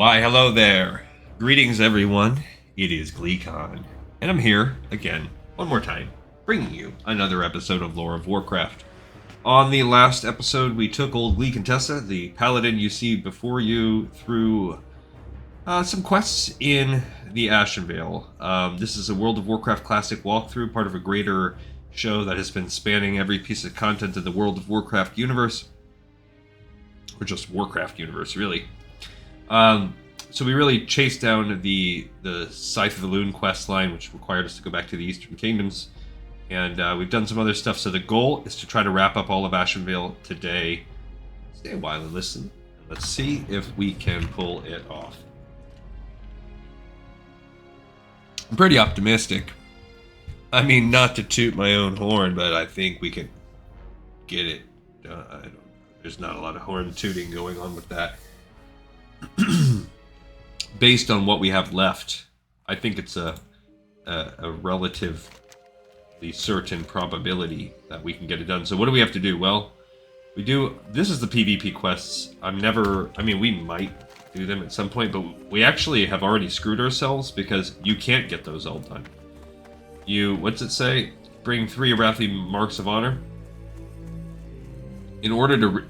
Why, hello there. Greetings, everyone. It is GleeCon, and I'm here again, one more time, bringing you another episode of Lore of Warcraft. On the last episode, we took old Glee Contessa, the paladin you see before you, through some quests in the Ashenvale. This is a World of Warcraft classic walkthrough, part of a greater show that has been spanning every piece of content in the World of Warcraft universe, or just Warcraft universe, really. So we really chased down the Scythe of the Loon quest line, which required us to go back to the Eastern Kingdoms, and we've done some other stuff. So the goal is to try to wrap up all of Ashenvale today. Stay a while and listen. Let's see if we can pull it off. I'm pretty optimistic. I mean, not to toot my own horn, but I think we can get it done. There's not a lot of horn tooting going on with that. Based on what we have left, I think it's a relatively certain probability that we can get it done. So what do we have to do? Well, this is the PvP quests. I mean, we might do them at some point, but we actually have already screwed ourselves because you can't get those all done. What's it say? Bring 3 Arathi Marks of Honor. In order to,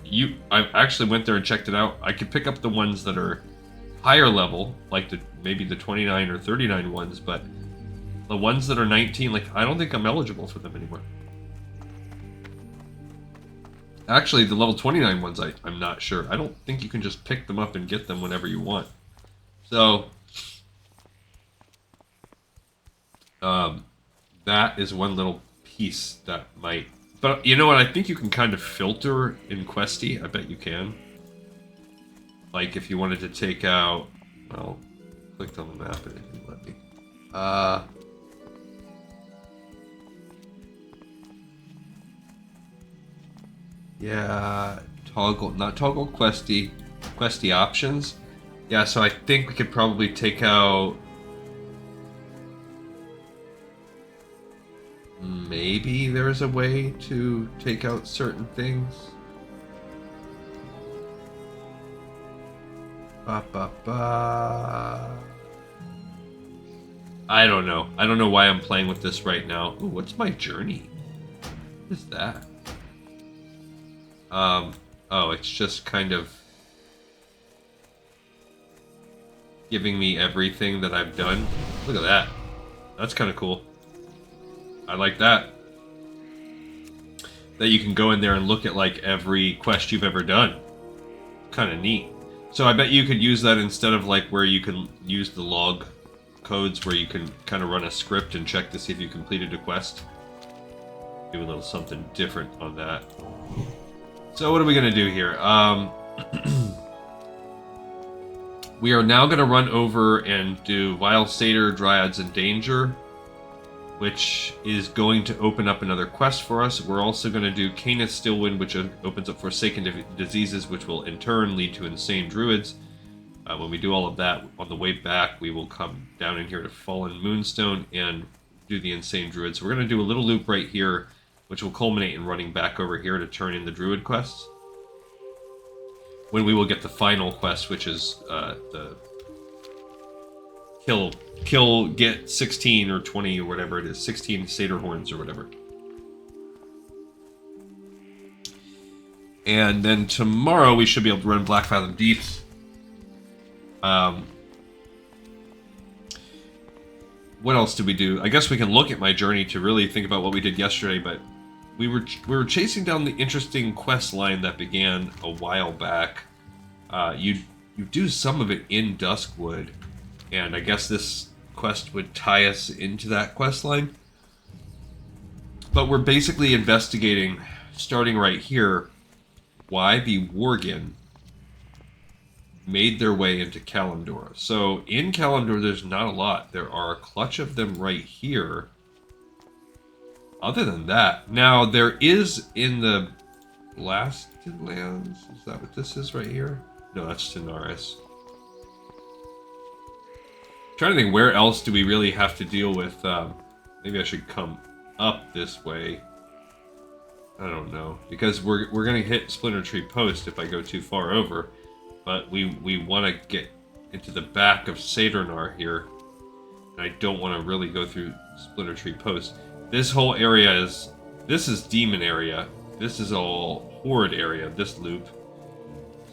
I actually went there and checked it out. I could pick up the ones that are higher level, like maybe the 29 or 39 ones, but the ones that are 19, like, I don't think I'm eligible for them anymore. Actually, the level 29 ones, I'm not sure. I don't think you can just pick them up and get them whenever you want. So, that is one little piece that might... But you know what? I think you can kind of filter in Questy. I bet you can. Like if you wanted to take out... Well, clicked on the map and it didn't let me. Yeah, not toggle Questy. Questy options. Yeah, so I think we could probably take out... Maybe there's a way to take out certain things. I don't know. I don't know why I'm playing with this right now. Ooh, what's my journey? What is that? Oh, it's just kind of giving me everything that I've done. Look at that. That's kind of cool. I like that. That you can go in there and look at like every quest you've ever done. Kind of neat. So I bet you could use that instead of like where you can use the log codes where you can kind of run a script and check to see if you completed a quest. Do a little something different on that. So what are we going to do here? We are now going to run over and do Vile Satyr, Dryads, and Danger, which is going to open up another quest for us. We're also going to do Kayneth Stillwind, which opens up Forsaken Diseases, which will in turn lead to Insane Druids. When we do all of that, on the way back, we will come down in here to Fallen Moonstone and do the Insane Druids. So we're going to do a little loop right here, which will culminate in running back over here to turn in the Druid quests. When we will get the final quest, which is the get 16 or 20 or whatever it is, 16 Satyr Horns or whatever. And then tomorrow we should be able to run Black Fathom Deeps. What else did we do? I guess we can look at my journey to really think about what we did yesterday, but we were chasing down the interesting quest line that began a while back. You do some of it in Duskwood, and I guess this quest would tie us into that quest line. But we're basically investigating, starting right here, why the Worgen made their way into Kalimdor. So in Kalimdor, there's not a lot. There are a clutch of them right here. Other than that, now there is in the Blasted Lands. Is that what this is right here? No, that's Cenarius. Trying to think, where else do we really have to deal with? Maybe I should come up this way. I don't know, because we're gonna hit Splinter Tree Post if I go too far over, but we want to get into the back of Saturnar here. And I don't want to really go through Splinter Tree Post. This whole area is... This is Demon area. This is all Horde area, this loop.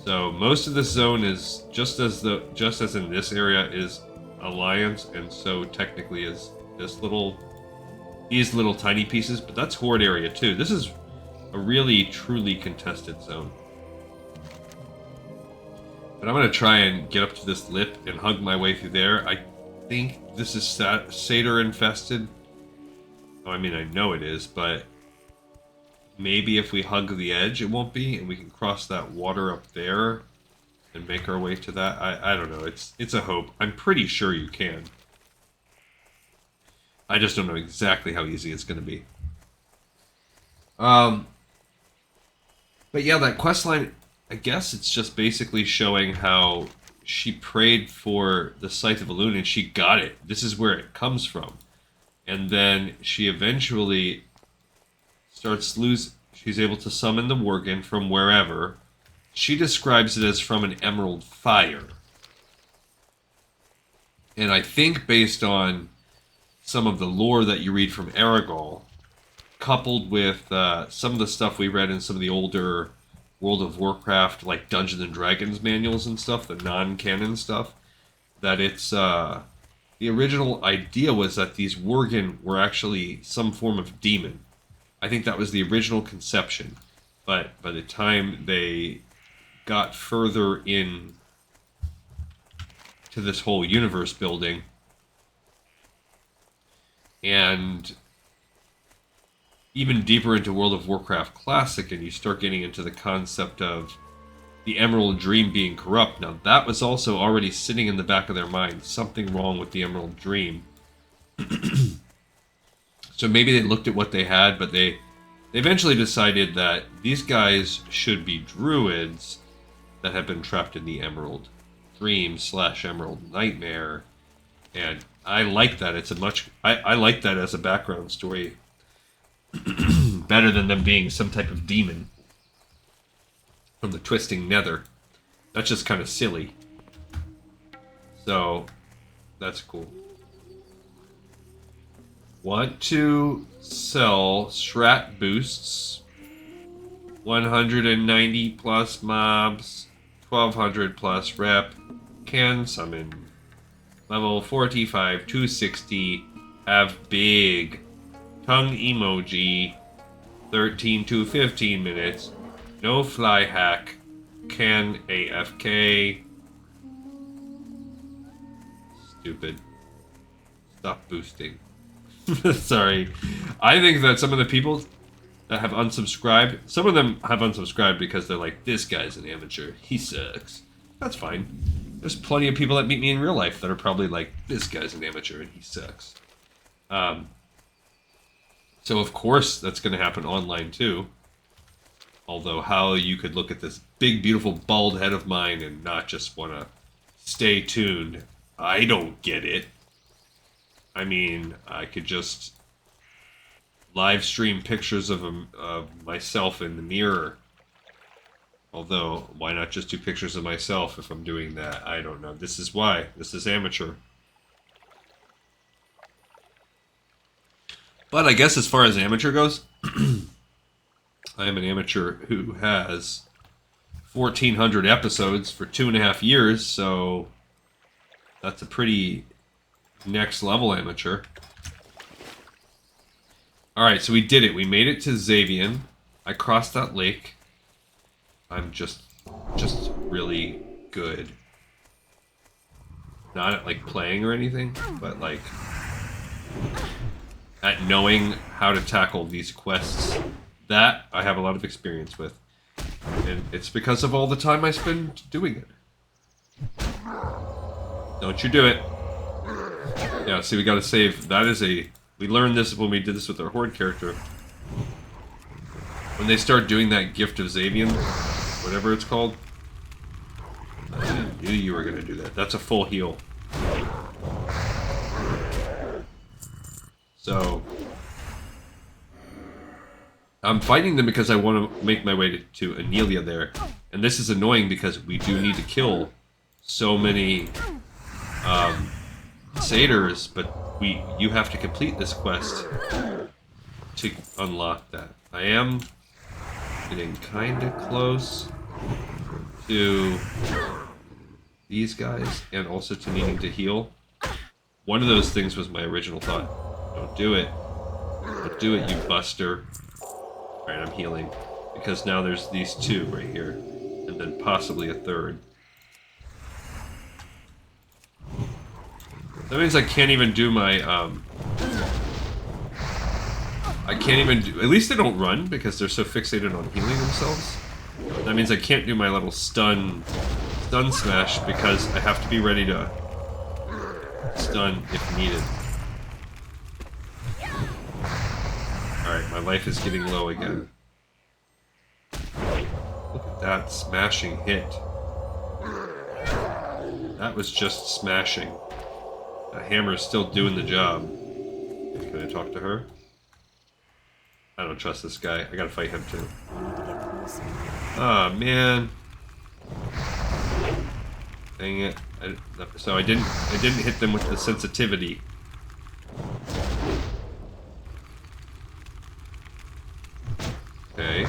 So most of this zone is, just as in this area, is Alliance, and so technically is these little tiny pieces, but that's Horde area too. This is a really, truly contested zone. But I'm going to try and get up to this lip and hug my way through there. I think this is Satyr infested. Oh, I mean, I know it is, but maybe if we hug the edge, it won't be, and we can cross that water up there and make our way to that. I don't know. It's a hope. I'm pretty sure you can. I just don't know exactly how easy it's going to be. But yeah, that quest line, I guess it's just basically showing how she prayed for the Scythe of Elune and she got it. This is where it comes from. And then she eventually she's able to summon the Worgen from wherever. She describes it as from an emerald fire. And I think based on some of the lore that you read from Aragorn, coupled with some of the stuff we read in some of the older World of Warcraft, like Dungeons and Dragons manuals and stuff, the non-canon stuff, that it's the original idea was that these Worgen were actually some form of demon. I think that was the original conception, but by the time they got further in to this whole universe building and even deeper into World of Warcraft Classic, and you start getting into the concept of the Emerald Dream being corrupt. Now, that was also already sitting in the back of their mind, something wrong with the Emerald Dream. So maybe they looked at what they had, but they eventually decided that these guys should be Druids that have been trapped in the Emerald Dream / Emerald Nightmare. And I like that. I like that as a background story. Better than them being some type of demon from the Twisting Nether. That's just kind of silly. So, that's cool. Want to sell Strat boosts. 190 plus mobs. 1200 plus rep. Can summon. Level 45, 260. Have big tongue emoji. 13 to 15 minutes. No fly hack. Can AFK. Stupid. Stop boosting. Sorry. I think that some of the people that have unsubscribed, some of them have unsubscribed because they're like, this guy's an amateur. He sucks. That's fine. There's plenty of people that meet me in real life that are probably like, this guy's an amateur and he sucks. So of course that's going to happen online too. Although how you could look at this big, beautiful, bald head of mine and not just want to stay tuned, I don't get it. I mean, I could just live stream pictures of myself in the mirror. Although, why not just do pictures of myself if I'm doing that? I don't know. This is why. This is amateur. But I guess as far as amateur goes, I am an amateur who has 1,400 episodes for 2.5 years, so that's a pretty next level amateur. Alright, so we did it. We made it to Xavian. I crossed that lake. I'm just really good. Not at like playing or anything, but like at knowing how to tackle these quests. That I have a lot of experience with. And it's because of all the time I spend doing it. Don't you do it. Yeah, see, we gotta save. That is we learned this when we did this with our Horde character. When they start doing that Gift of Xavian, whatever it's called. I knew you were gonna do that. That's a full heal. So I'm fighting them because I want to make my way to Anelia there. And this is annoying because we do need to kill so many satyrs, but you have to complete this quest to unlock that. I am getting kind of close to these guys and also to needing to heal. One of those things was my original thought. Don't do it. Don't do it, you buster. Alright, I'm healing. Because now there's these two right here. And then possibly a third. That means I can't even do my, I can't even do... At least they don't run, because they're so fixated on healing themselves. That means I can't do my little stun smash, because I have to be ready to stun if needed. Alright, my life is getting low again. Look at that smashing hit. That was just smashing. That hammer is still doing the job. Can I talk to her? I don't trust this guy. I gotta fight him too. Ah, man. Dang it. So I didn't hit them with the sensitivity. Okay.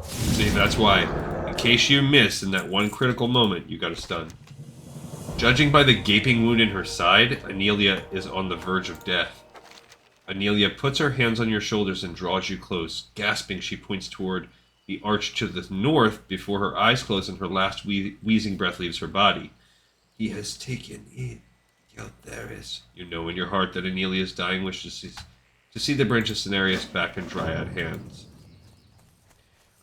See, that's why. In case you miss in that one critical moment, you got to stun. Judging by the gaping wound in her side, Anelia is on the verge of death. Anelia puts her hands on your shoulders and draws you close. Gasping, she points toward the arch to the north before her eyes close and her last wheezing breath leaves her body. He has taken it. Cenarius. You know in your heart that Anelia's dying wish to see the Branch of Cenarius back in Dryad hands.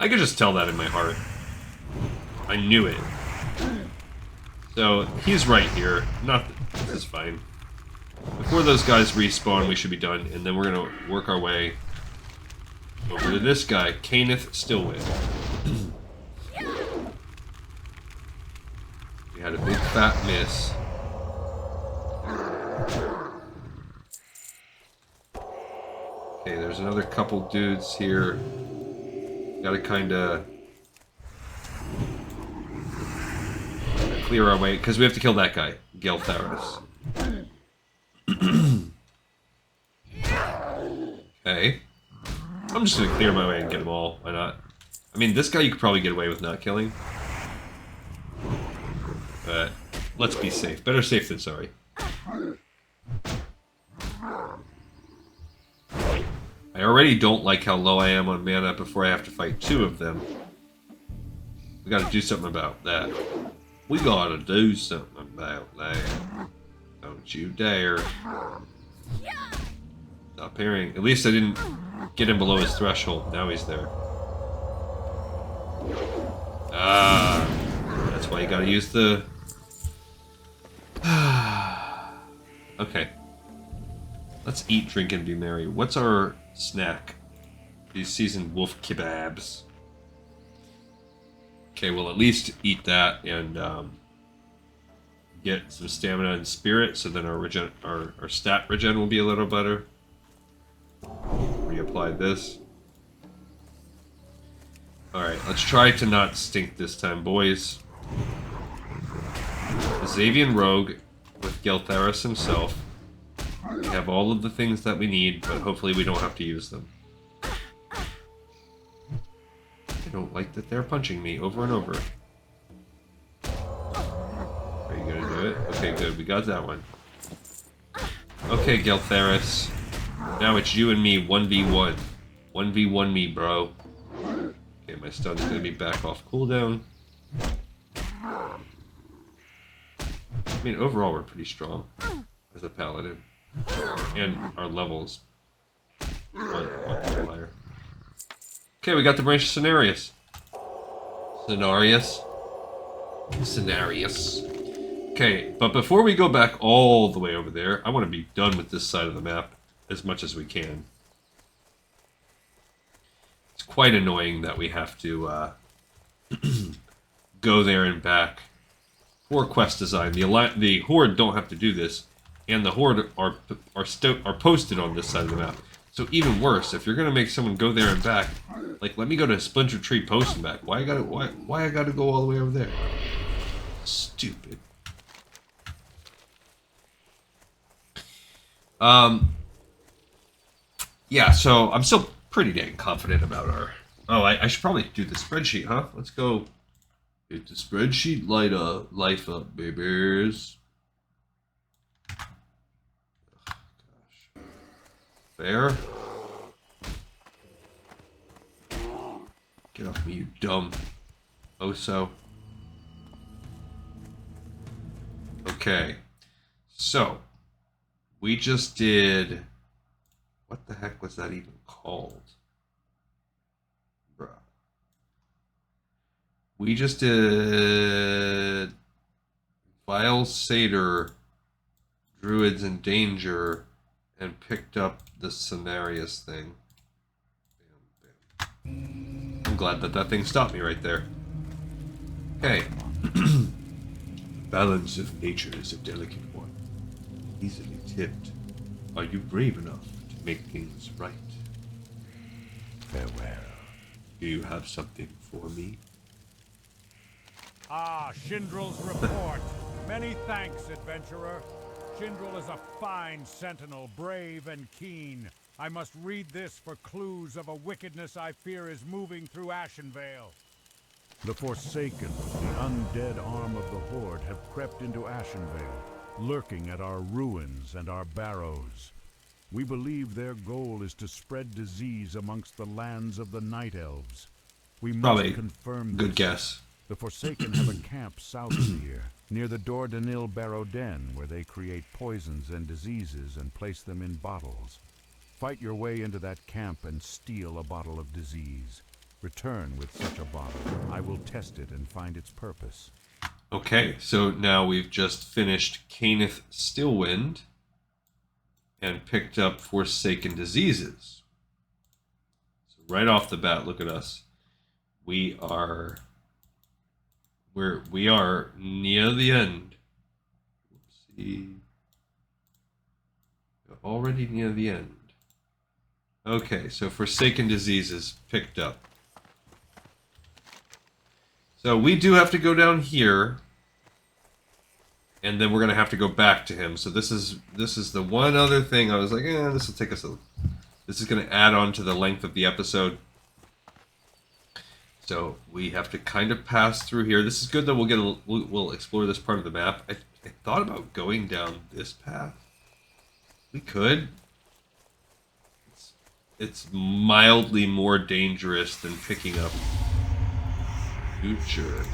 I could just tell that in my heart. I knew it. So, he's right here. This is fine. Before those guys respawn, we should be done, and then we're gonna work our way over to this guy, Kayneth Stillwind. We had a big fat miss. Okay, there's another couple dudes here. Gotta kinda clear our way, because we have to kill that guy, Geltharis. Okay. I'm just gonna clear my way and get them all. Why not? I mean, this guy you could probably get away with not killing. But let's be safe. Better safe than sorry. I already don't like how low I am on mana before I have to fight two of them. We gotta do something about that. We gotta do something about that. Don't you dare. Stop hearing. At least I didn't get him below his threshold. Now he's there. Ah. That's why you gotta use the... Okay. Let's eat, drink, and be merry. What's our snack? These seasoned wolf kebabs. Okay, we'll at least eat that and get some stamina and spirit, so then our stat regen will be a little better. Reapply this. Alright, let's try to not stink this time, boys. The Xavian Rogue with Geltharis himself. We have all of the things that we need, but hopefully we don't have to use them. I don't like that they're punching me over and over. Are you gonna do it? Okay, good. We got that one. Okay, Geltharis. Now it's you and me, 1v1. 1v1 me, bro. Okay, my stun's gonna be back off cooldown. I mean, overall we're pretty strong as a paladin. And our levels. One higher. Okay, we got the Branch of Cenarius. Cenarius. Okay, but before we go back all the way over there, I want to be done with this side of the map as much as we can. It's quite annoying that we have to go there and back. Poor quest design. The Horde don't have to do this, and the Horde are posted on this side of the map. So even worse, if you're gonna make someone go there and back, like let me go to Splinter Tree Post and back. Why I gotta go all the way over there? Stupid. Yeah, so I'm still pretty dang confident about our... Oh, I should probably do the spreadsheet, huh? Let's go get the spreadsheet life up, babies. Oh, gosh. There. Get off me, you dumb oso. Okay. So, we just did... What the heck was that even called? Bruh. We just did... Vile Satyr, Druids in Danger, and picked up the Cenarius thing. Bam, bam. I'm glad that that thing stopped me right there. Okay. Balance of nature is a delicate one, easily tipped. Are you brave enough to make things right? Farewell. Do you have something for me? Ah, Shindrel's report. Many thanks, adventurer. Shindrel is a fine sentinel, brave and keen. I must read this for clues of a wickedness I fear is moving through Ashenvale. The Forsaken, the undead arm of the Horde, have crept into Ashenvale, lurking at our ruins and our barrows. We believe their goal is to spread disease amongst the lands of the Night Elves. We must confirm this. Good guess. The Forsaken have a camp south of here, near the Dordanil Barrow Den, where they create poisons and diseases and place them in bottles. Fight your way into that camp and steal a bottle of disease. Return with such a bottle. I will test it and find its purpose. Okay, so now we've just finished Kayneth Stillwind and picked up Forsaken Diseases. So right off the bat, look at us. We are near the end. Whoopsie. We're already near the end. Okay, so Forsaken Diseases picked up. So we do have to go down here, and then we're gonna have to go back to him. So this is the one other thing I was like, this will take us a... This is gonna add on to the length of the episode. So we have to kind of pass through here. This is good that we'll explore this part of the map. I thought about going down this path. We could. It's mildly more dangerous than picking up future.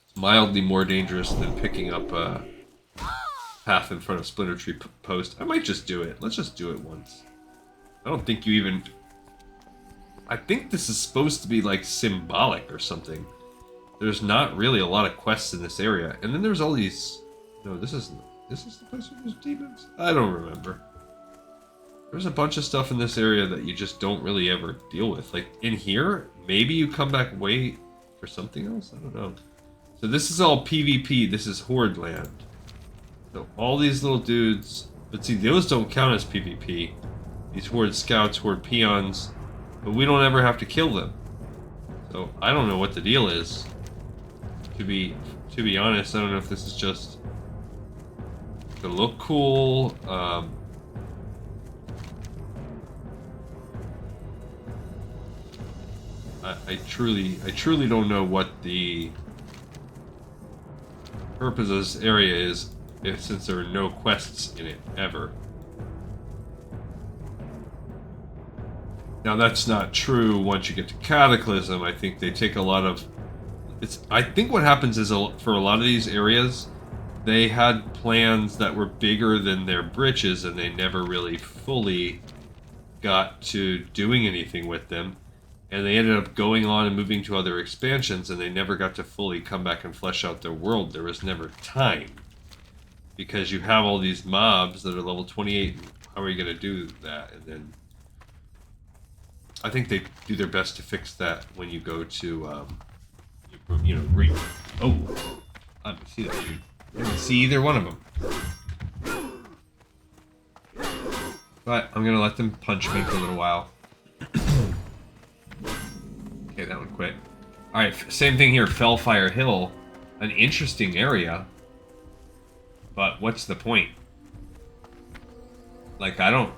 It's mildly more dangerous than picking up a path in front of Splinter Tree Post. I might just do it. Let's just do it once. I don't think you even... I think this is supposed to be like symbolic or something. There's not really a lot of quests in this area. And then there's all these... No, this is the place where there's demons? I don't remember. There's a bunch of stuff in this area that you just don't really ever deal with. Like, in here, maybe you come back way for something else? I don't know. So this is all PvP. This is Horde land. So all these little dudes... But see, those don't count as PvP. These Horde scouts, Horde peons. But we don't ever have to kill them. So I don't know what the deal is. To be honest, I don't know if this is just to look cool. I truly don't know what the purpose of this area is, since there are no quests in it ever. Now that's not true once you get to Cataclysm. I think they take a lot of... I think what happens is, for a lot of these areas, they had plans that were bigger than their britches, and they never really fully got to doing anything with them. And they ended up going on and moving to other expansions, and they never got to fully come back and flesh out their world. There was never time. Because you have all these mobs that are level 28, and how are you going to do that? And then... I think they do their best to fix that when you go to, Oh! I didn't see that dude. I didn't see either one of them. But I'm gonna let them punch me for a little while. Okay, that one quit. Alright, same thing here. Fellfire Hill. An interesting area. But what's the point? Like, I don't...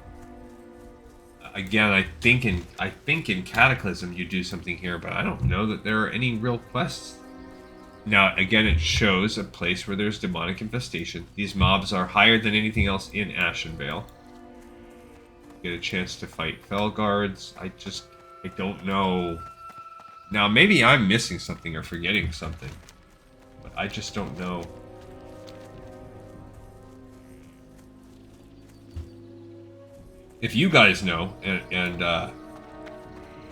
Again, I think in Cataclysm you do something here, but I don't know that there are any real quests. Now, again, it shows a place where there's demonic infestation. These mobs are higher than anything else in Ashenvale. Get a chance to fight Fell Guards. I don't know. Now, maybe I'm missing something or forgetting something. But I just don't know. If you guys know and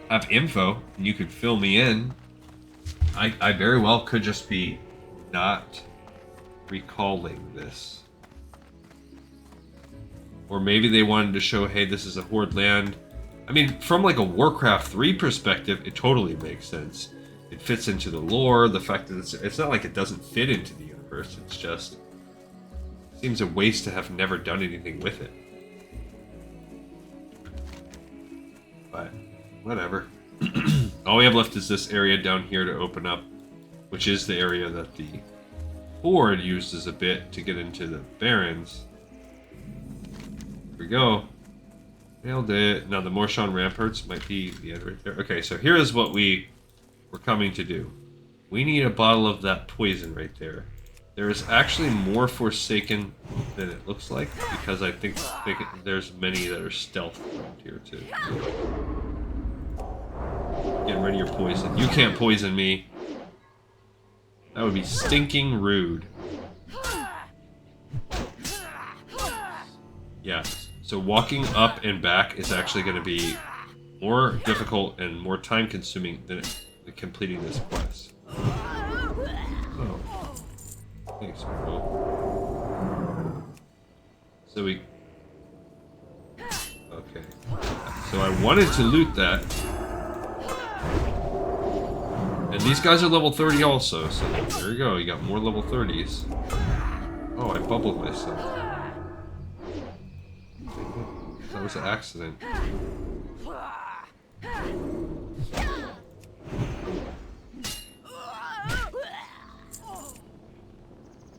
have info and you could fill me in, I very well could just be not recalling this. Or maybe they wanted to show, hey, this is a Horde land. I mean, from like a Warcraft 3 perspective, it totally makes sense. It fits into the lore, the fact that it's not like it doesn't fit into the universe, it's just... It seems a waste to have never done anything with it. But, whatever. All we have left is this area down here to open up, which is the area that the Horde uses a bit to get into the Barrens. Here we go. Nailed it. Now the Morshan Ramparts might be the end right there. Okay, so here is what we're coming to do. We need a bottle of that poison right there. There is actually more Forsaken than it looks like, because I think there's many that are stealth around here too. Getting rid of your poison. You can't poison me. That would be stinking rude. Yeah, so walking up and back is actually going to be more difficult and more time consuming than completing this quest. Oh. Thanks, bro. So we... Okay. So I wanted to loot that. And these guys are level 30 also, so there you go, you got more level 30s. Oh, I bubbled myself. That was an accident.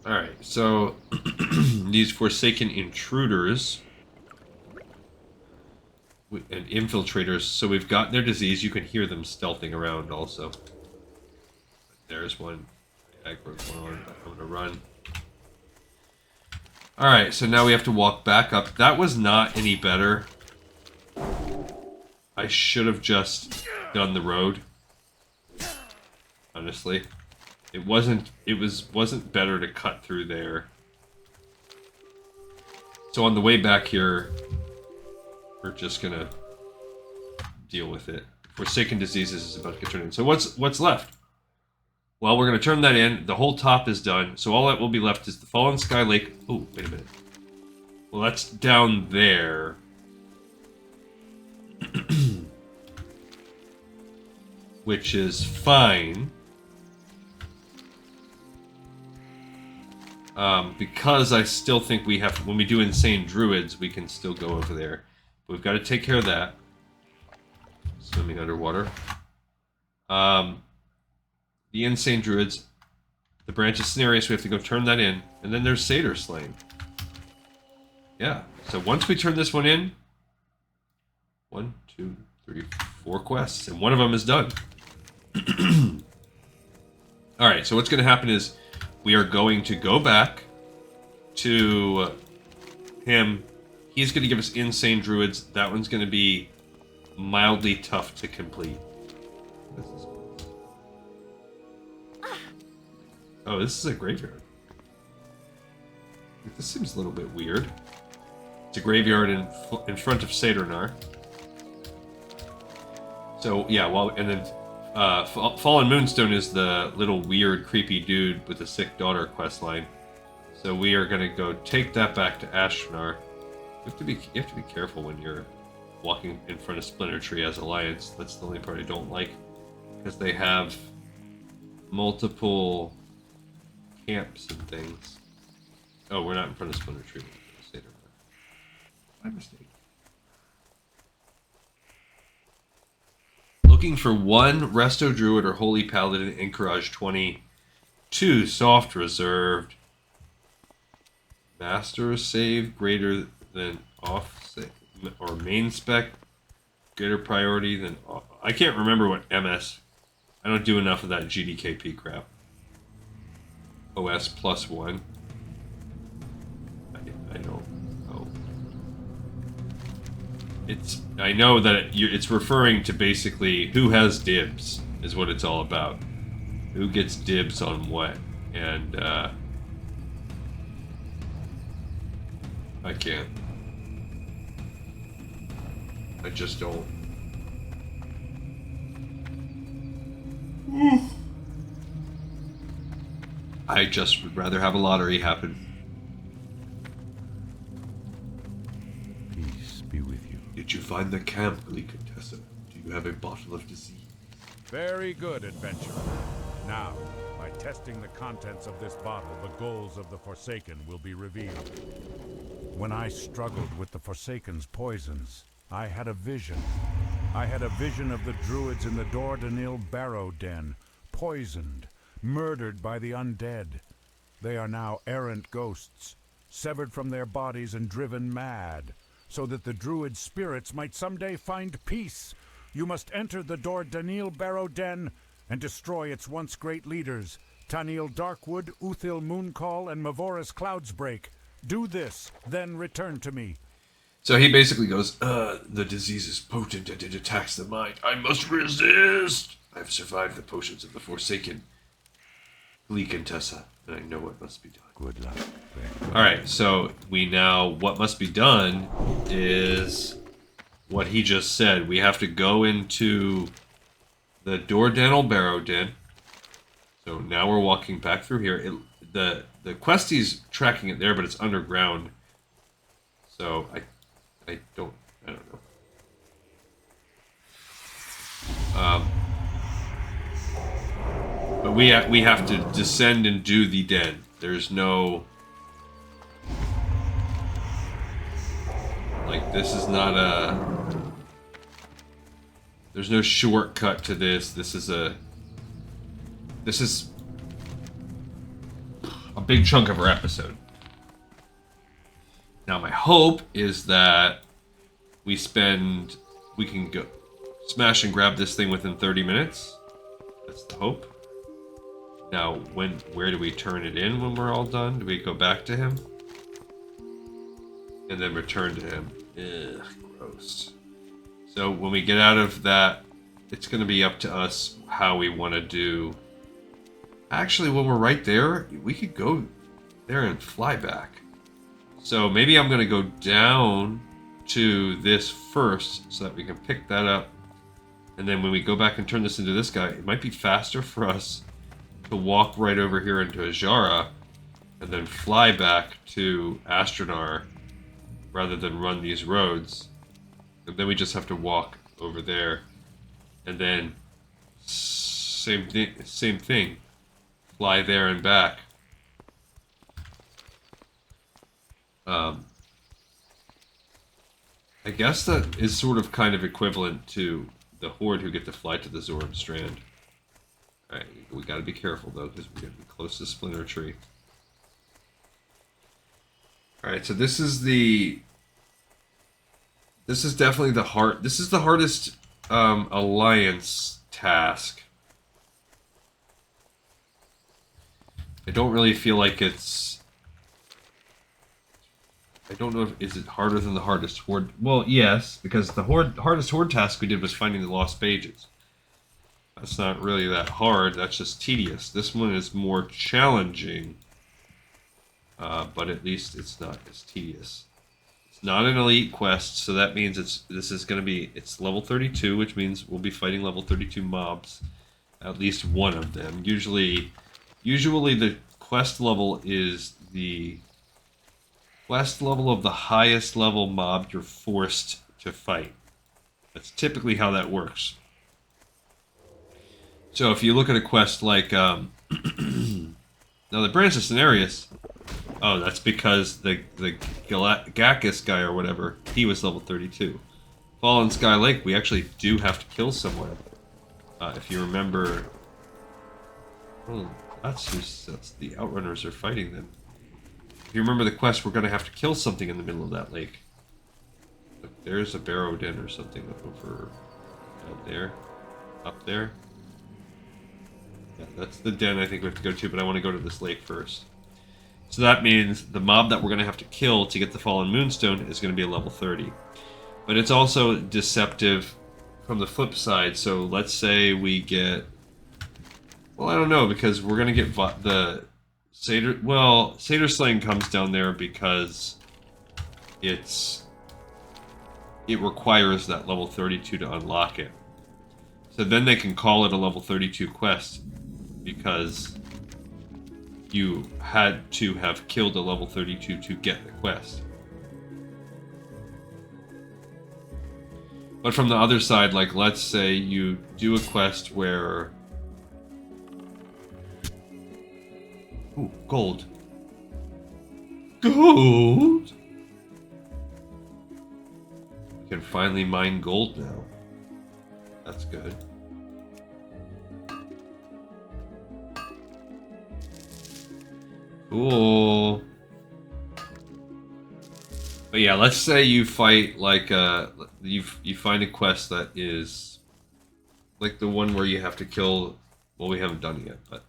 Alright, so these Forsaken Intruders and Infiltrators, so we've got their disease, you can hear them stealthing around also. There's one. Aggro's one. I'm gonna run. Alright, so now we have to walk back up. That was not any better. I should have just done the road. Honestly. It wasn't better to cut through there. So on the way back here, we're just gonna deal with it. Forsaken Diseases is about to get turned in. So what's left? Well, we're going to turn that in. The whole top is done. So all that will be left is the Fallen Sky Lake. Oh, wait a minute. Well, that's down there. Which is fine. Because I still think we have... When we do Insane Druids, we can still go over there. But we've got to take care of that. Swimming underwater. The Insane Druids, the Branch of Cenarius, we have to go turn that in, and then there's Satyr Slaying. Yeah, so once we turn this one in, 1, 2, 3, 4 quests, and one of them is done. Alright, so what's going to happen is, we are going to go back to him. He's going to give us Insane Druids. That one's going to be mildly tough to complete. Oh, this is a graveyard. This seems a little bit weird. It's a graveyard in front of Saturnar. So yeah, and then Fallen Moonstone is the little weird, creepy dude with a sick daughter questline. So we are gonna go take that back to Ashnar. You have to be careful when you're walking in front of Splinter Tree as Alliance. That's the only part I don't like, because they have multiple camps and things. Oh, we're not in front of Splinter Tree. My mistake. looking for 1 Resto Druid or Holy Paladin Encourage 20, 2 Soft Reserved, Master Save greater than off save, or main spec greater priority than off. I can't remember what MS. I don't do enough of that GDKP crap. OS +1. I don't know. I know that it's referring to basically who has dibs is what it's all about. Who gets dibs on what, and I can't. I just don't. I just would rather have a lottery happen. Peace be with you. Did you find the camp, Contessa? Do you have a bottle of disease? Very good, adventurer. Now, by testing the contents of this bottle, the goals of the Forsaken will be revealed. When I struggled with the Forsaken's poisons, I had a vision. I had a vision of the Druids in the Dordanil barrow den, poisoned, murdered by the undead. They are now errant ghosts, severed from their bodies and driven mad, so that the Druid spirits might someday find peace. You must enter the Dordanil barrow den and destroy its once great leaders, Tanil Darkwood, Uthil Mooncall, and Mavoris Cloudsbreak. Do this, then return to me. So he basically goes, the disease is potent and it attacks the mind. I must resist! I've survived the potions of the Forsaken. Contessa, and I know what must be done. Good luck. Alright, so what must be done is what he just said. We have to go into the Dordanil barrow den. So now we're walking back through here. The questie's tracking it there, but it's underground. So I don't know. But we have to descend and do the den. There's no, like, this is not there's no shortcut to this. This is a big chunk of our episode. Now my hope is that we can go smash and grab this thing within 30 minutes. That's the hope. Now, where do we turn it in when we're all done? Do we go back to him? And then return to him. Ugh, gross. So when we get out of that, it's going to be up to us how we want to do. Actually, when we're right there, we could go there and fly back. So maybe I'm going to go down to this first so that we can pick that up. And then when we go back and turn this into this guy, it might be faster for us to walk right over here into Ajara and then fly back to Astronar rather than run these roads. And then we just have to walk over there. And then same thing. Fly there and back. I guess that is sort of kind of equivalent to the Horde who get to fly to the Zoran Strand. Alright, we gotta be careful though, because we're getting close to Splinter Tree. Alright, so this is definitely the hard. This is the hardest alliance task. I don't really feel like it's. I don't know is it harder than the hardest Horde. Well, yes, because the hardest Horde task we did was finding the lost pages. That's not really that hard. That's just tedious. This one is more challenging, but at least it's not as tedious. Not an elite quest, so that means it's level 32, which means we'll be fighting level 32 mobs, at least one of them. Usually the quest level is the quest level of the highest level mob you're forced to fight. That's typically how that works. So if you look at a quest like now the Branch of Cenarius. Oh, that's because the Gakis guy or whatever, he was level 32. Fallen Sky Lake, we actually do have to kill someone If you remember... Oh, that's the Outrunners are fighting then. If you remember the quest, we're going to have to kill something in the middle of that lake. Look, there's a barrow den or something over out there. Up there. Yeah, that's the den I think we have to go to, but I want to go to this lake first. So that means the mob that we're going to have to kill to get the Fallen Moonstone is going to be a level 30. But it's also deceptive from the flip side. So let's say we get... Well, I don't know, because we're going to get the Satyr... Well, Satyr Slaying comes down there because it requires that level 32 to unlock it. So then they can call it a level 32 quest because you had to have killed a level 32 to get the quest. But from the other side, like let's say you do a quest where... Ooh, gold. Gold! We can finally mine gold now. That's good. Cool. But yeah, let's say you fight like you find a quest that is like the one where you have to kill. Well, we haven't done it yet, but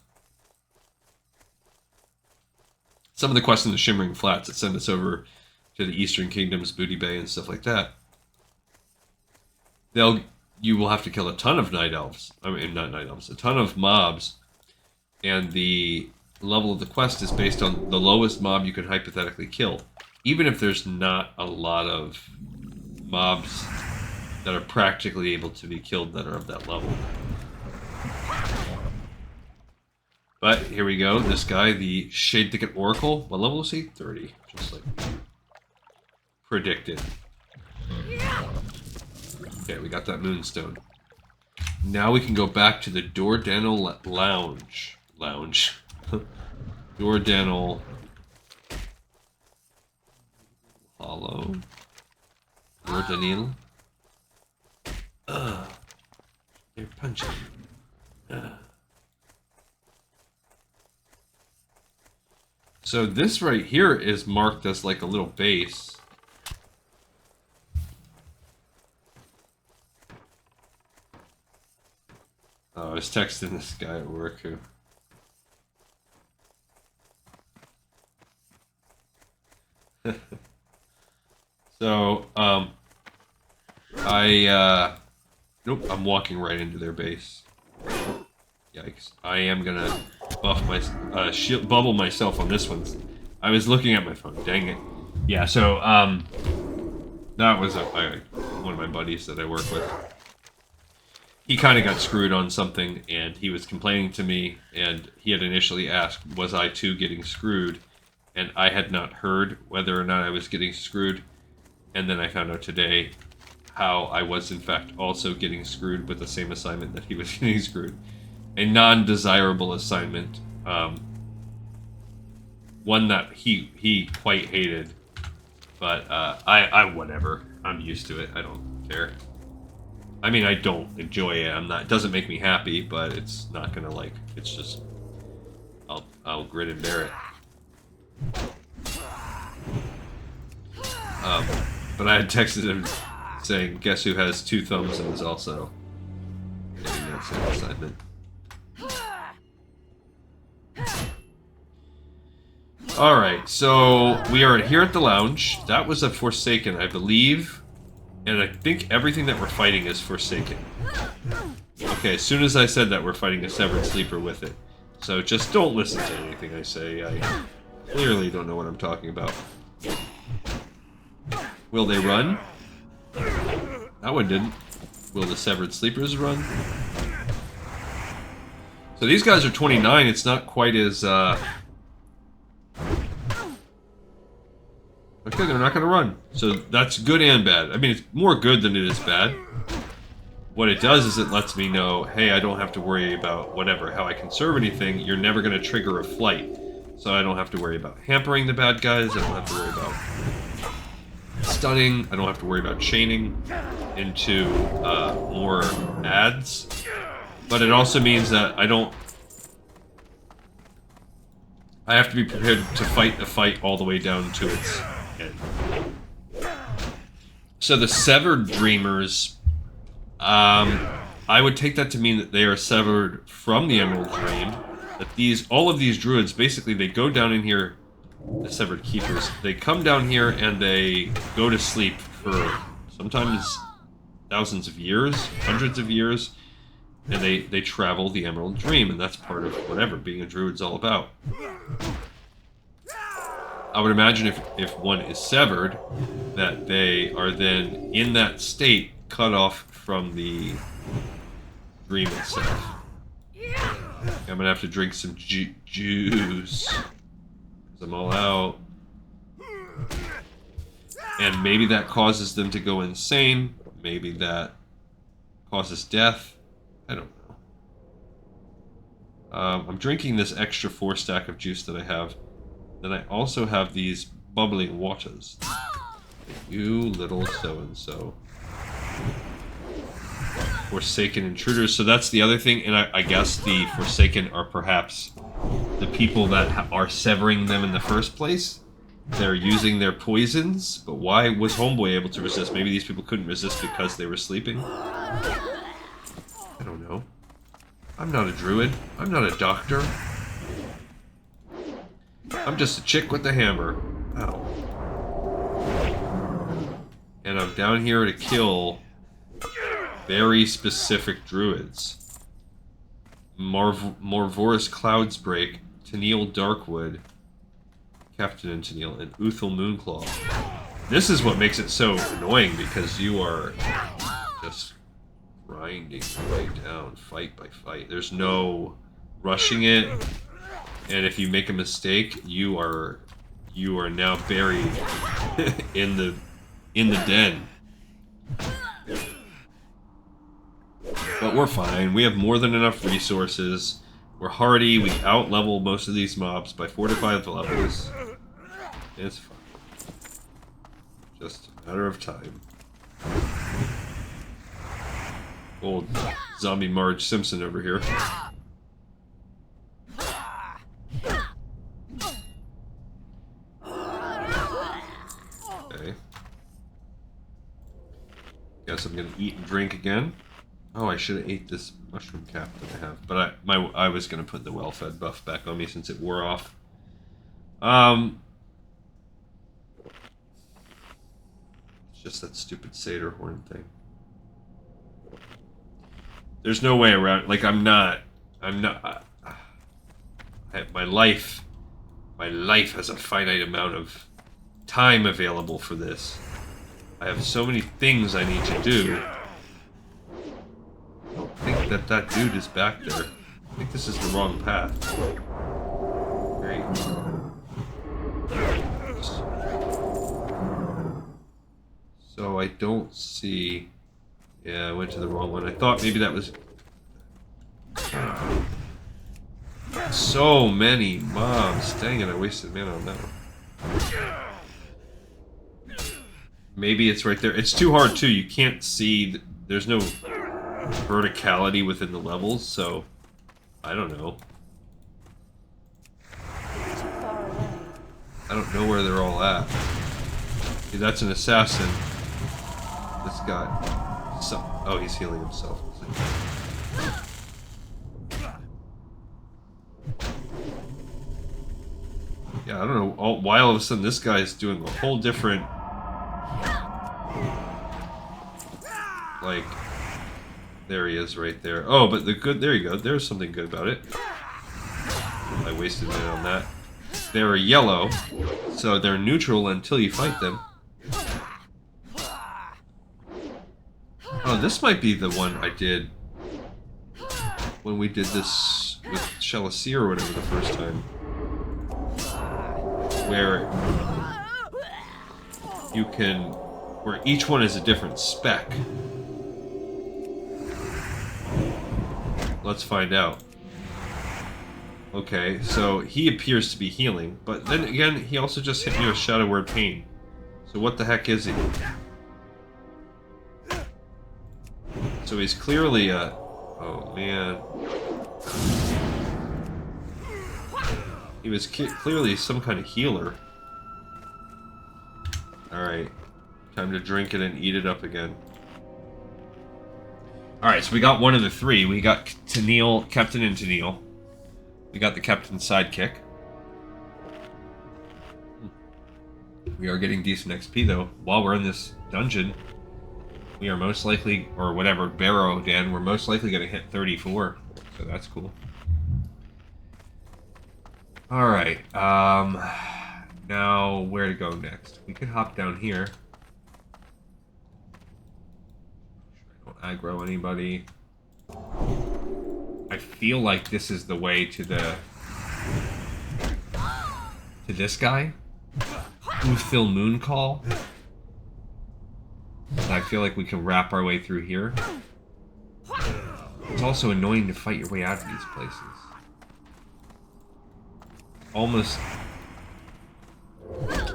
some of the quests in the Shimmering Flats that send us over to the Eastern Kingdoms, Booty Bay, and stuff like that. You will have to kill a ton of night elves. I mean, not night elves, a ton of mobs, and the level of the quest is based on the lowest mob you can hypothetically kill. Even if there's not a lot of mobs that are practically able to be killed that are of that level. But here we go. This guy, the Shade Thicket Oracle. What level is he? 30. Just like predicted. Okay, we got that Moonstone. Now we can go back to the Dordanel Lounge. Dordanel Hollow. Dordanel. They're punching. So this right here is marked as like a little base. Oh, I was texting this guy at work who... So, nope, I'm walking right into their base. Yikes. I am gonna buff my, bubble myself on this one. I was looking at my phone, dang it. Yeah, so, that was one of my buddies that I work with. He kind of got screwed on something, and he was complaining to me, and he had initially asked, was I too getting screwed? And I had not heard whether or not I was getting screwed. And then I found out today how I was in fact also getting screwed with the same assignment that he was getting screwed. A non-desirable assignment. One that he quite hated. But I whatever. I'm used to it. I don't care. I mean, I don't enjoy it. It doesn't make me happy, but it's not gonna like, it's just, I'll grin and bear it. But I had texted him saying, guess who has 2 thumbs and is also getting that same assignment. Alright, so we are here at the lounge. That was a Forsaken, I believe. And I think everything that we're fighting is Forsaken. Okay, as soon as I said that, we're fighting a Severed Sleeper with it. So just don't listen to anything I say. I clearly don't know what I'm talking about. Will they run? That one didn't. Will the Severed Sleepers run? So these guys are 29. It's not quite as... Okay, they're not going to run. So that's good and bad. I mean, it's more good than it is bad. What it does is it lets me know, hey, I don't have to worry about whatever, how I conserve anything. You're never going to trigger a flight. So I don't have to worry about hampering the bad guys. I don't have to worry about stunning. I don't have to worry about chaining into more ads. But it also means that I have to be prepared to fight the fight all the way down to its end. So the Severed Dreamers, I would take that to mean that they are severed from the Emerald Dream. That all of these druids, basically, they go down in here, the Severed Keepers, they come down here and they go to sleep for sometimes thousands of years, hundreds of years, and they travel the Emerald Dream, and that's part of whatever being a druid's all about. I would imagine if one is severed, that they are then in that state, cut off from the dream itself. I'm gonna have to drink some juice, because I'm all out. And maybe that causes them to go insane. Maybe that causes death. I don't know. I'm drinking this extra 4 stack of juice that I have. Then I also have these bubbling waters. You little so-and-so. Forsaken intruders. So that's the other thing. And I guess the Forsaken are perhaps the people that are severing them in the first place. They're using their poisons. But why was Homeboy able to resist? Maybe these people couldn't resist because they were sleeping? I don't know. I'm not a druid. I'm not a doctor. I'm just a chick with a hammer. Ow. And I'm down here to kill very specific druids. Morvorous Cloudsbreak, Tennille Darkwood, Captain and Tennille, and Uthal Moonclaw. This is what makes it so annoying, because you are just grinding your way down, fight by fight. There's no rushing it. And if you make a mistake, you are now buried in the den. But we're fine. We have more than enough resources. We're hardy. We out-level most of these mobs by 4 to 5 levels. It's fine. Just a matter of time. Old zombie Marge Simpson over here. Guess I'm gonna eat and drink again. Oh, I should have ate this mushroom cap that I have, but I was gonna put the well-fed buff back on me since it wore off. It's just that stupid Satyr horn thing. There's no way around. Like my life has a finite amount of time available for this. I have so many things I need to do. I don't think that dude is back there. I think this is the wrong path. Great. So I don't see... Yeah, I went to the wrong one. I thought maybe that was... So many mobs. Dang it, I wasted mana on that one. Maybe it's right there. It's too hard, too. You can't see... There's no verticality within the levels, so... I don't know. I don't know where they're all at. See, that's an assassin. This guy... Oh, he's healing himself. Yeah, I don't know why all of a sudden this guy is doing a whole different... Like... There he is right there. Oh, but the good... There you go. There's something good about it. I wasted a minute on that. They're yellow, so they're neutral until you fight them. Oh, this might be the one I did when we did this with Shelasir or whatever the first time. Where you can... Where each one is a different spec. Let's find out. Okay, so he appears to be healing, but then again, he also just hit me with Shadow Word Pain. So what the heck is he? So he's clearly a... Oh, man. He was clearly some kind of healer. Alright. Time to drink it and eat it up again. Alright, so we got one of the three. We got Tennille, Captain and Tennille. We got the Captain's sidekick. We are getting decent XP, though. While we're in this dungeon, we are most likely, or whatever, barrow, Dan, we're most likely going to hit 34. So that's cool. Alright, now where to go next? We could hop down here. Don't aggro anybody. I feel like this is the way to the... to this guy. Uthil Mooncall. I feel like we can wrap our way through here. It's also annoying to fight your way out of these places.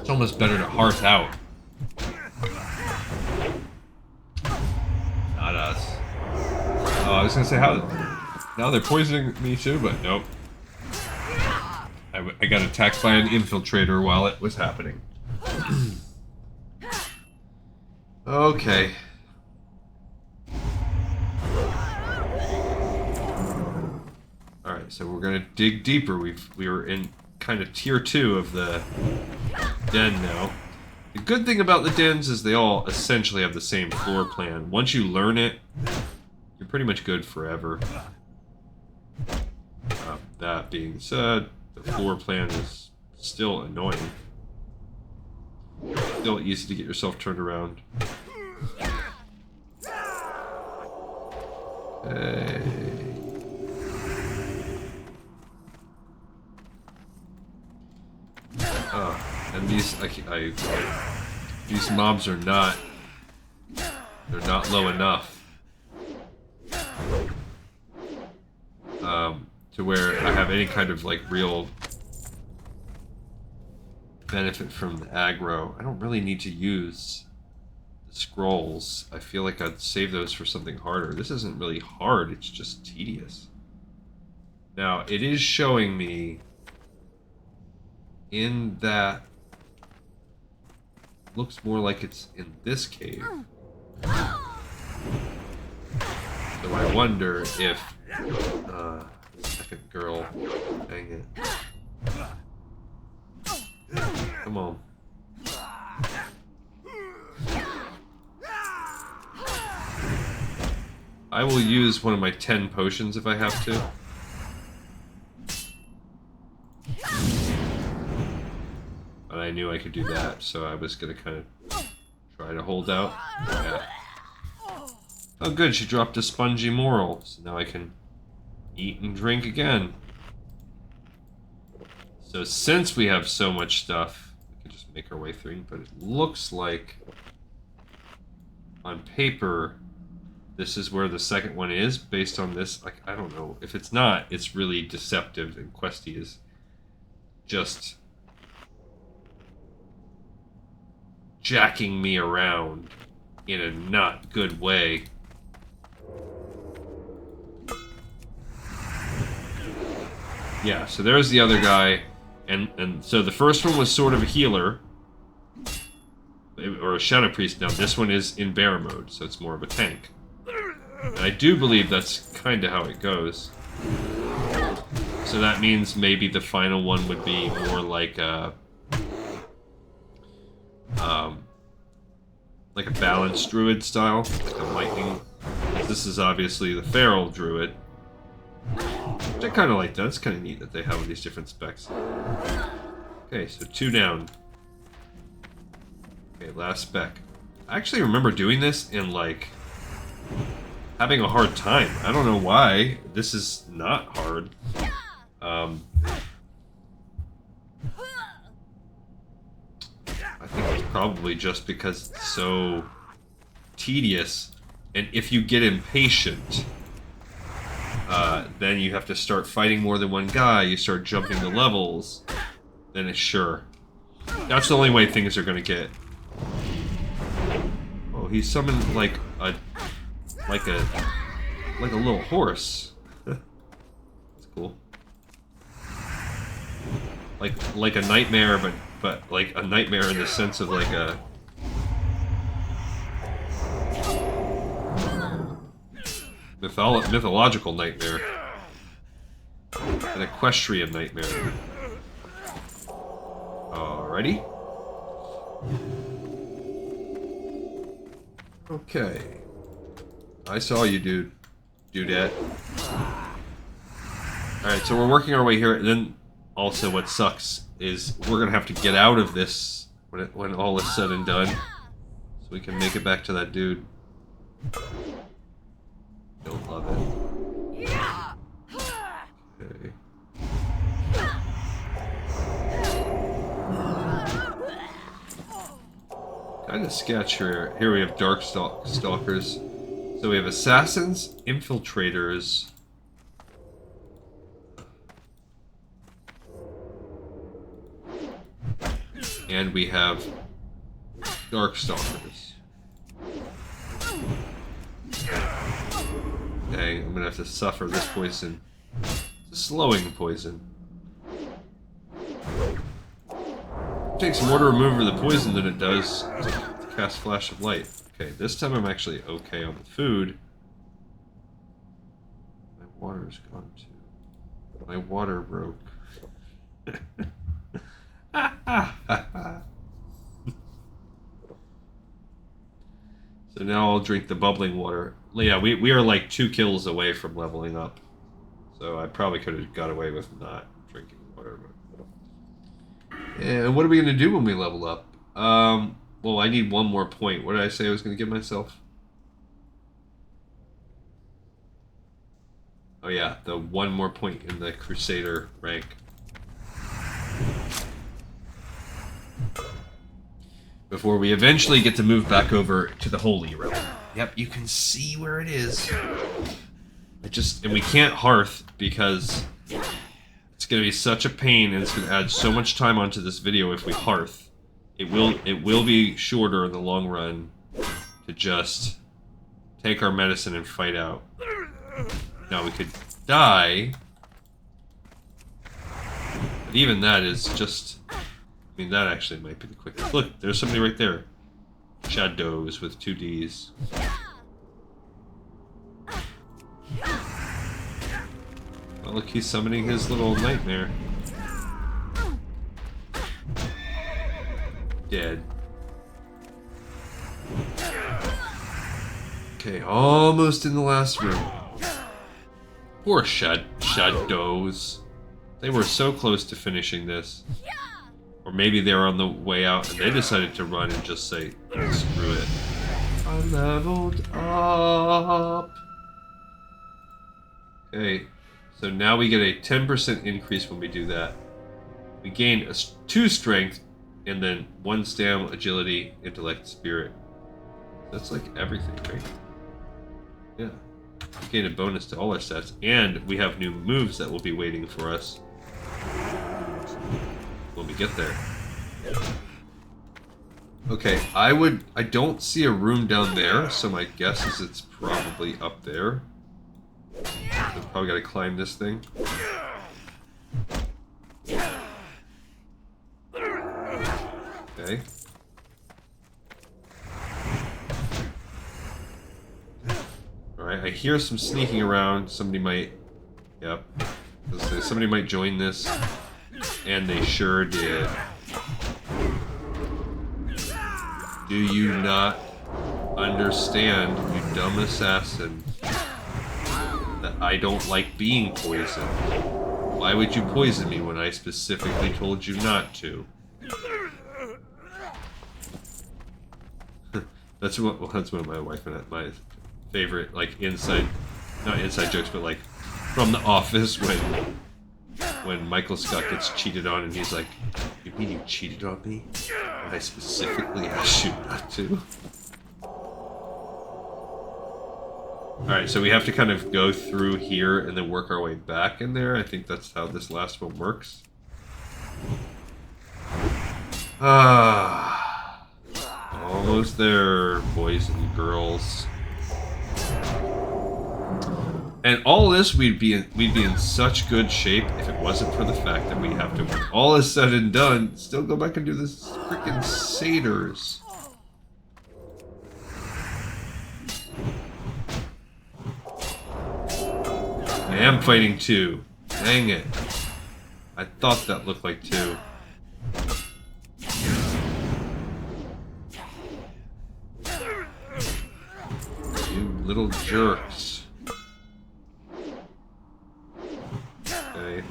It's almost better to hearth out. Not us. Oh, I was gonna say, how... now they're poisoning me too, but nope. I got attacked by an infiltrator while it was happening. Okay. Alright, so we're gonna dig deeper. We were in kind of tier 2 of the den now. The good thing about the dens is they all essentially have the same floor plan. Once you learn it, you're pretty much good forever. That being said, the floor plan is still annoying. Still easy to get yourself turned around. Okay. Oh, and these these mobs are not, they're not low enough to where I have any kind of like real benefit from the aggro. I don't really need to use the scrolls. I feel like I'd save those for something harder. This isn't really hard, it's just tedious. Now, it is showing me in that looks more like it's in this cave. So I wonder if second girl, dang it. Come on. I will use one of my 10 potions if I have to. But I knew I could do that, so I was gonna kind of try to hold out. Yeah. Oh good, she dropped a spongy moral, so now I can eat and drink again. So since we have so much stuff, we can just make our way through, but it looks like on paper this is where the second one is, based on this. Like, I don't know. If it's not, it's really deceptive, and Questy is just jacking me around in a not good way. Yeah, so there's the other guy, and so the first one was sort of a healer, or a Shadow Priest. Now this one is in bear mode, so it's more of a tank. And I do believe that's kind of how it goes. So that means maybe the final one would be more like a balanced druid style, like a lightning. This is obviously the feral druid. Which I kind of like that. It's kind of neat that they have these different specs. Okay, so 2 down. Okay, last spec. I actually remember doing this and, like, having a hard time. I don't know why. This is not hard. I think it's probably just because it's so tedious. And if you get impatient, then you have to start fighting more than one guy. You start jumping the levels. Then it's sure. That's the only way things are going to get. Oh, he summoned like a like a little horse. That's cool. Like a nightmare, but like a nightmare in the sense of like a mythological nightmare, an equestrian nightmare. Alrighty. Okay. I saw you, dudette. Alright, so we're working our way here, and then also what sucks is we're gonna have to get out of this when all is said and done, so we can make it back to that dude. You'll love it. Okay. Kind of sketch here. Here we have dark stalkers. So we have assassins, infiltrators. And we have dark stalkers. Dang, I'm gonna have to suffer this poison. It's a slowing poison. It takes more to remove the poison than it does to cast Flash of Light. Okay, this time I'm actually okay on the food. My water's gone too. My water broke. So now I'll drink the bubbling water. Yeah, we are like 2 kills away from leveling up. So I probably could have got away with not drinking water. And what are we going to do when we level up? Well, I need 1 more point. What did I say I was going to give myself? Oh yeah, the 1 more point in the Crusader rank. Before we eventually get to move back over to the Holy Realm. Yep, you can see where it is. And we can't hearth because it's going to be such a pain, and it's going to add so much time onto this video if we hearth. It will be shorter in the long run to just take our medicine and fight out. Now we could die, but even that is just... I mean, that actually might be the quickest. Look, there's somebody right there. Shadows with 2 Ds. Oh, look, he's summoning his little nightmare. Dead. Okay, almost in the last room. Poor shadows. They were so close to finishing this. Or maybe they were on the way out and they decided to run and just say, screw it. I leveled up. Okay, so now we get a 10% increase when we do that. We gain 2 strength and then 1 stam, agility, intellect, spirit. That's like everything, right? Yeah. We gain a bonus to all our stats, and we have new moves that will be waiting for us when we get there. Okay, I don't see a room down there, so my guess is it's probably up there. So probably gotta climb this thing. Okay. Alright, I hear some sneaking around. Somebody might... Yep. Somebody might join this. And they sure did. Do you not understand, you dumb assassin, that I don't like being poisoned? Why would you poison me when I specifically told you not to? That's one of my wife and my favorite, like, not inside jokes, but like from The Office when Michael Scott gets cheated on and he's like, "You mean you cheated on me? And I specifically asked you not to?" Alright, so we have to kind of go through here and then work our way back in there. I think that's how this last one works. Almost there, boys and girls. And all this, we'd be in such good shape if it wasn't for the fact that we have to, when all is said and done, still go back and do this freaking satyrs. I am fighting 2. Dang it. I thought that looked like 2. You little jerks. Okay.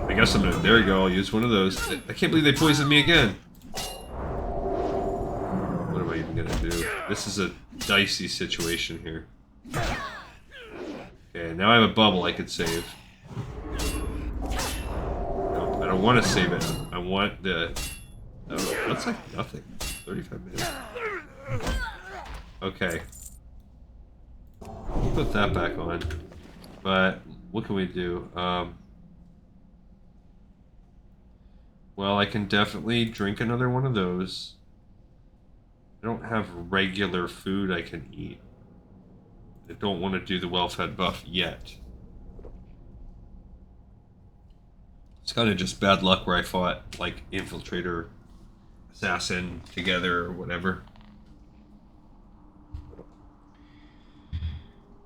I guess I'm gonna, there you go, I'll use one of those. I can't believe they poisoned me again. What am I even gonna do? This is a dicey situation here. Okay, now I have a bubble I could save. No, I don't want to save it. I want the... Oh, that's like nothing. 35 minutes. Okay. Put that back on. But, what can we do? Well, I can definitely drink another one of those. I don't have regular food I can eat. I don't want to do the well-fed buff yet. It's kind of just bad luck where I fought, like, Infiltrator, Assassin together or whatever.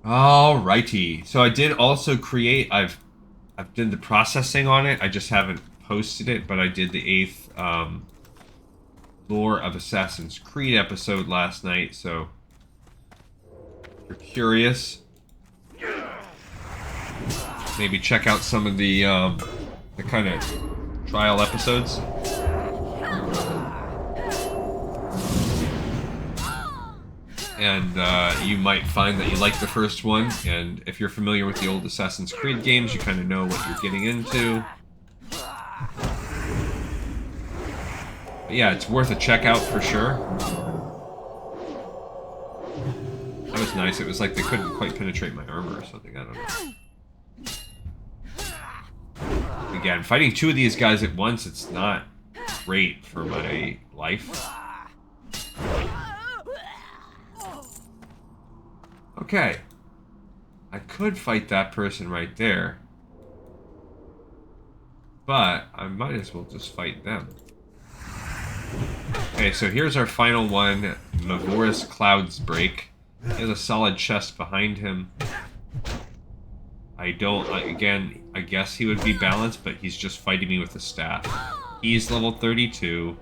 Alrighty. So I did also create, I've done the processing on it. I just haven't posted it, but I did the 8th Lore of Assassin's Creed episode last night, so if you're curious, maybe check out some of the kind of trial episodes. And you might find that you like the first one, and if you're familiar with the old Assassin's Creed games, you kind of know what you're getting into. But yeah, it's worth a check out for sure. That was nice. It was like they couldn't quite penetrate my armor or something. I don't know. Again, fighting 2 of these guys at once, it's not great for my life. Okay. I could fight that person right there. But I might as well just fight them. Okay, so here's our final one. Mavor's Clouds Break. He has a solid chest behind him. Again, I guess he would be balanced, but he's just fighting me with a staff. He's level 32.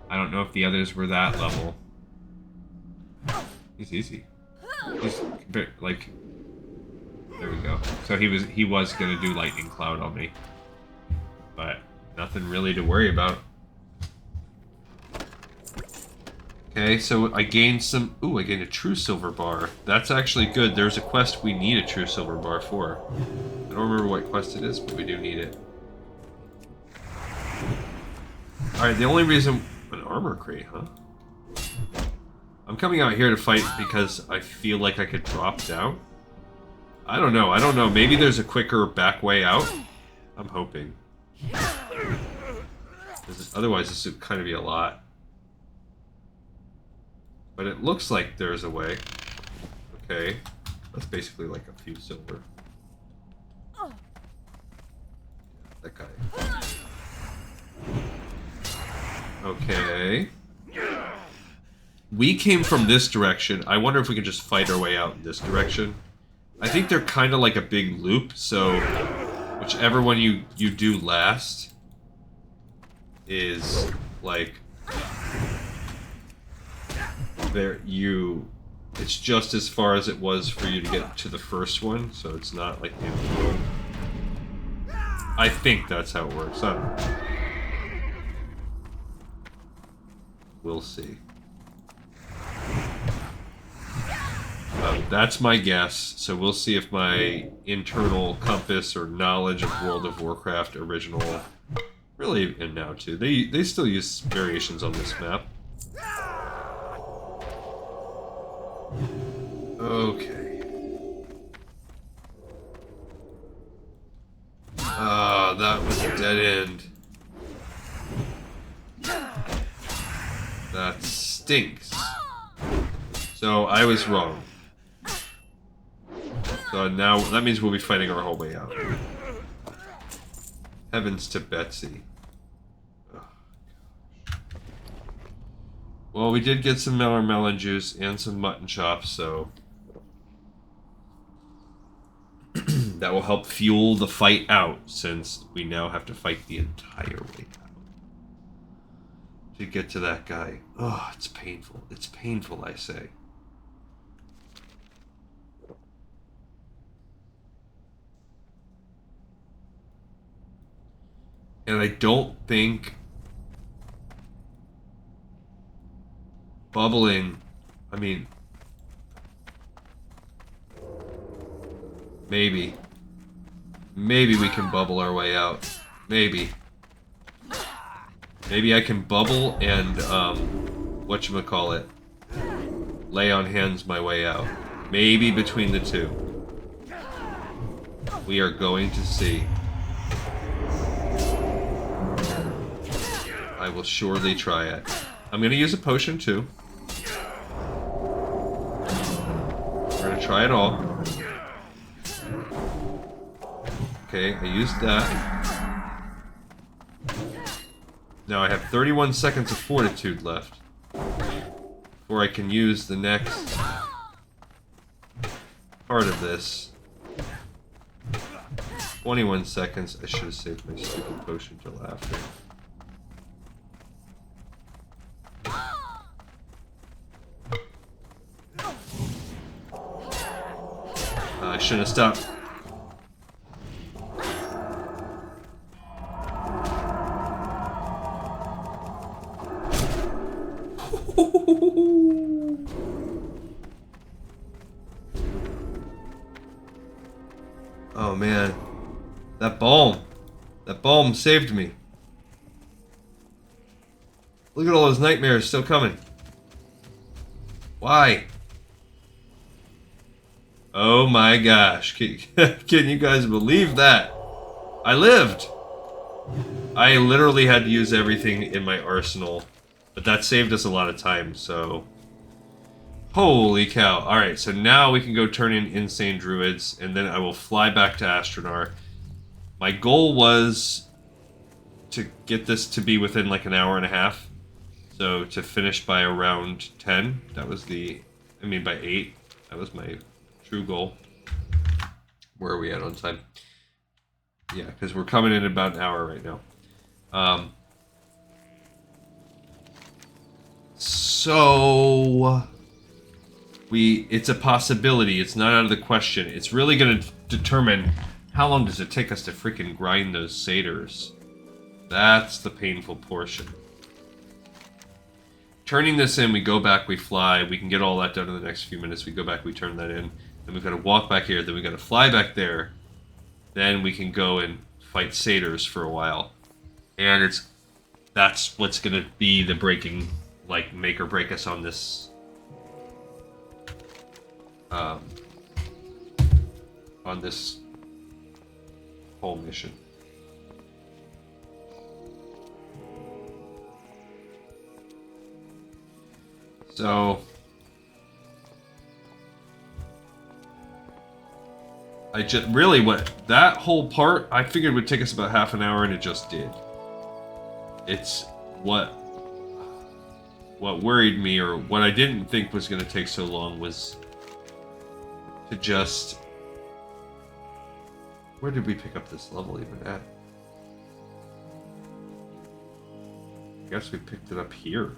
I don't know if the others were that level. He's easy. He's like, there we go. So he was gonna do Lightning Cloud on me, but nothing really to worry about. Okay, so I gained some... Ooh, I gained a True Silver Bar. That's actually good. There's a quest we need a True Silver Bar for. I don't remember what quest it is, but we do need it. Alright, the only reason... An armor crate, huh? I'm coming out here to fight because I feel like I could drop down. I don't know. Maybe there's a quicker back way out. I'm hoping. Otherwise, this would kind of be a lot. But it looks like there's a way. Okay. That's basically like a few silver. That guy. Okay. We came from this direction. I wonder if we can just fight our way out in this direction. I think they're kind of like a big loop, so whichever one you do last is like it's just as far as it was for you to get to the first one, so it's not like I think that's how it works. I don't know. We'll see. That's my guess, so we'll see if my internal compass or knowledge of World of Warcraft original, really, and now too, they still use variations on this map. Okay. Ah, that was a dead end. That stinks. So I was wrong. So now that means we'll be fighting our whole way out. Heavens to Betsy. Oh, well, we did get some melon juice and some mutton chops, so that will help fuel the fight out, since we now have to fight the entire way out to get to that guy. Oh, it's painful. It's painful, I say. And I don't think bubbling, I mean, maybe we can bubble our way out. Maybe I can bubble and, whatchamacallit, lay on hands my way out. Maybe between the two. We are going to see. I will surely try it. I'm going to use a potion too. We're going to try it all. Okay, I used that. Now I have 31 seconds of fortitude left before I can use the next part of this. 21 seconds. I should have saved my stupid potion till after. I should have stopped. Oh man, that balm saved me. Look at all those nightmares still coming. Why? Oh my gosh, can you guys believe that? I lived! I literally had to use everything in my arsenal, but that saved us a lot of time, so... Holy cow. Alright, so now we can go turn in Insane Druids, and then I will fly back to Astronar. My goal was to get this to be within like an hour and a half. So to finish by around 10. That was by 8. That was my true goal. Where are we at on time? Yeah, because we're coming in about an hour right now. It's a possibility. It's not out of the question. It's really going to determine how long does it take us to freaking grind those satyrs. That's the painful portion. Turning this in, we go back, we fly. We can get all that done in the next few minutes. We go back, we turn that in. Then we've got to walk back here. Then we've got to fly back there. Then we can go and fight satyrs for a while. And that's what's going to be the breaking, like, make or break us on this whole mission. So I just really went that whole part I figured would take us about half an hour, and it just did. It's what worried me, or what I didn't think was going to take so long, was to just... Where did we pick up this level even at? I guess we picked it up here.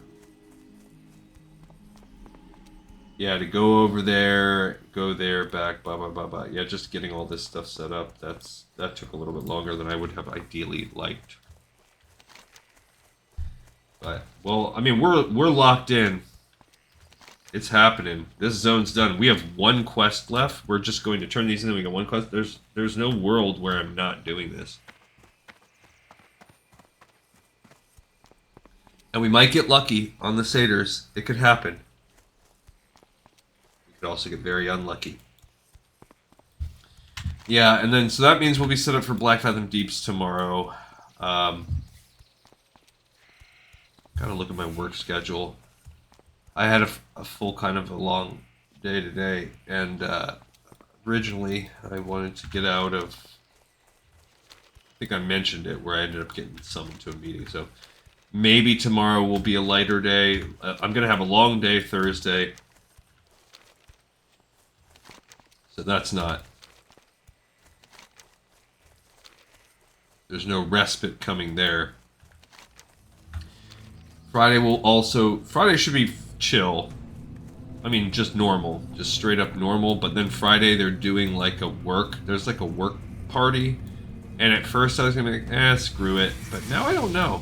Yeah, to go over there, go there, back, blah, blah, blah, blah. Yeah, just getting all this stuff set up, that took a little bit longer than I would have ideally liked. But, well, I mean, we're locked in. It's happening. This zone's done. We have one quest left. We're just going to turn these in, and we got one quest. There's no world where I'm not doing this. And we might get lucky on the satyrs. It could happen. We could also get very unlucky. Yeah, and then, so that means we'll be set up for Black Fathom Deeps tomorrow. Gotta look at my work schedule. I had a full kind of a long day today, and originally I wanted to get out of... I think I mentioned it, where I ended up getting summoned to a meeting, so... Maybe tomorrow will be a lighter day. I'm going to have a long day Thursday. So that's not... There's no respite coming there. Friday will also... Friday should be chill. I mean, just normal. Just straight up normal. But then Friday they're doing like a work... There's like a work party. And at first I was going to be like, screw it. But now I don't know.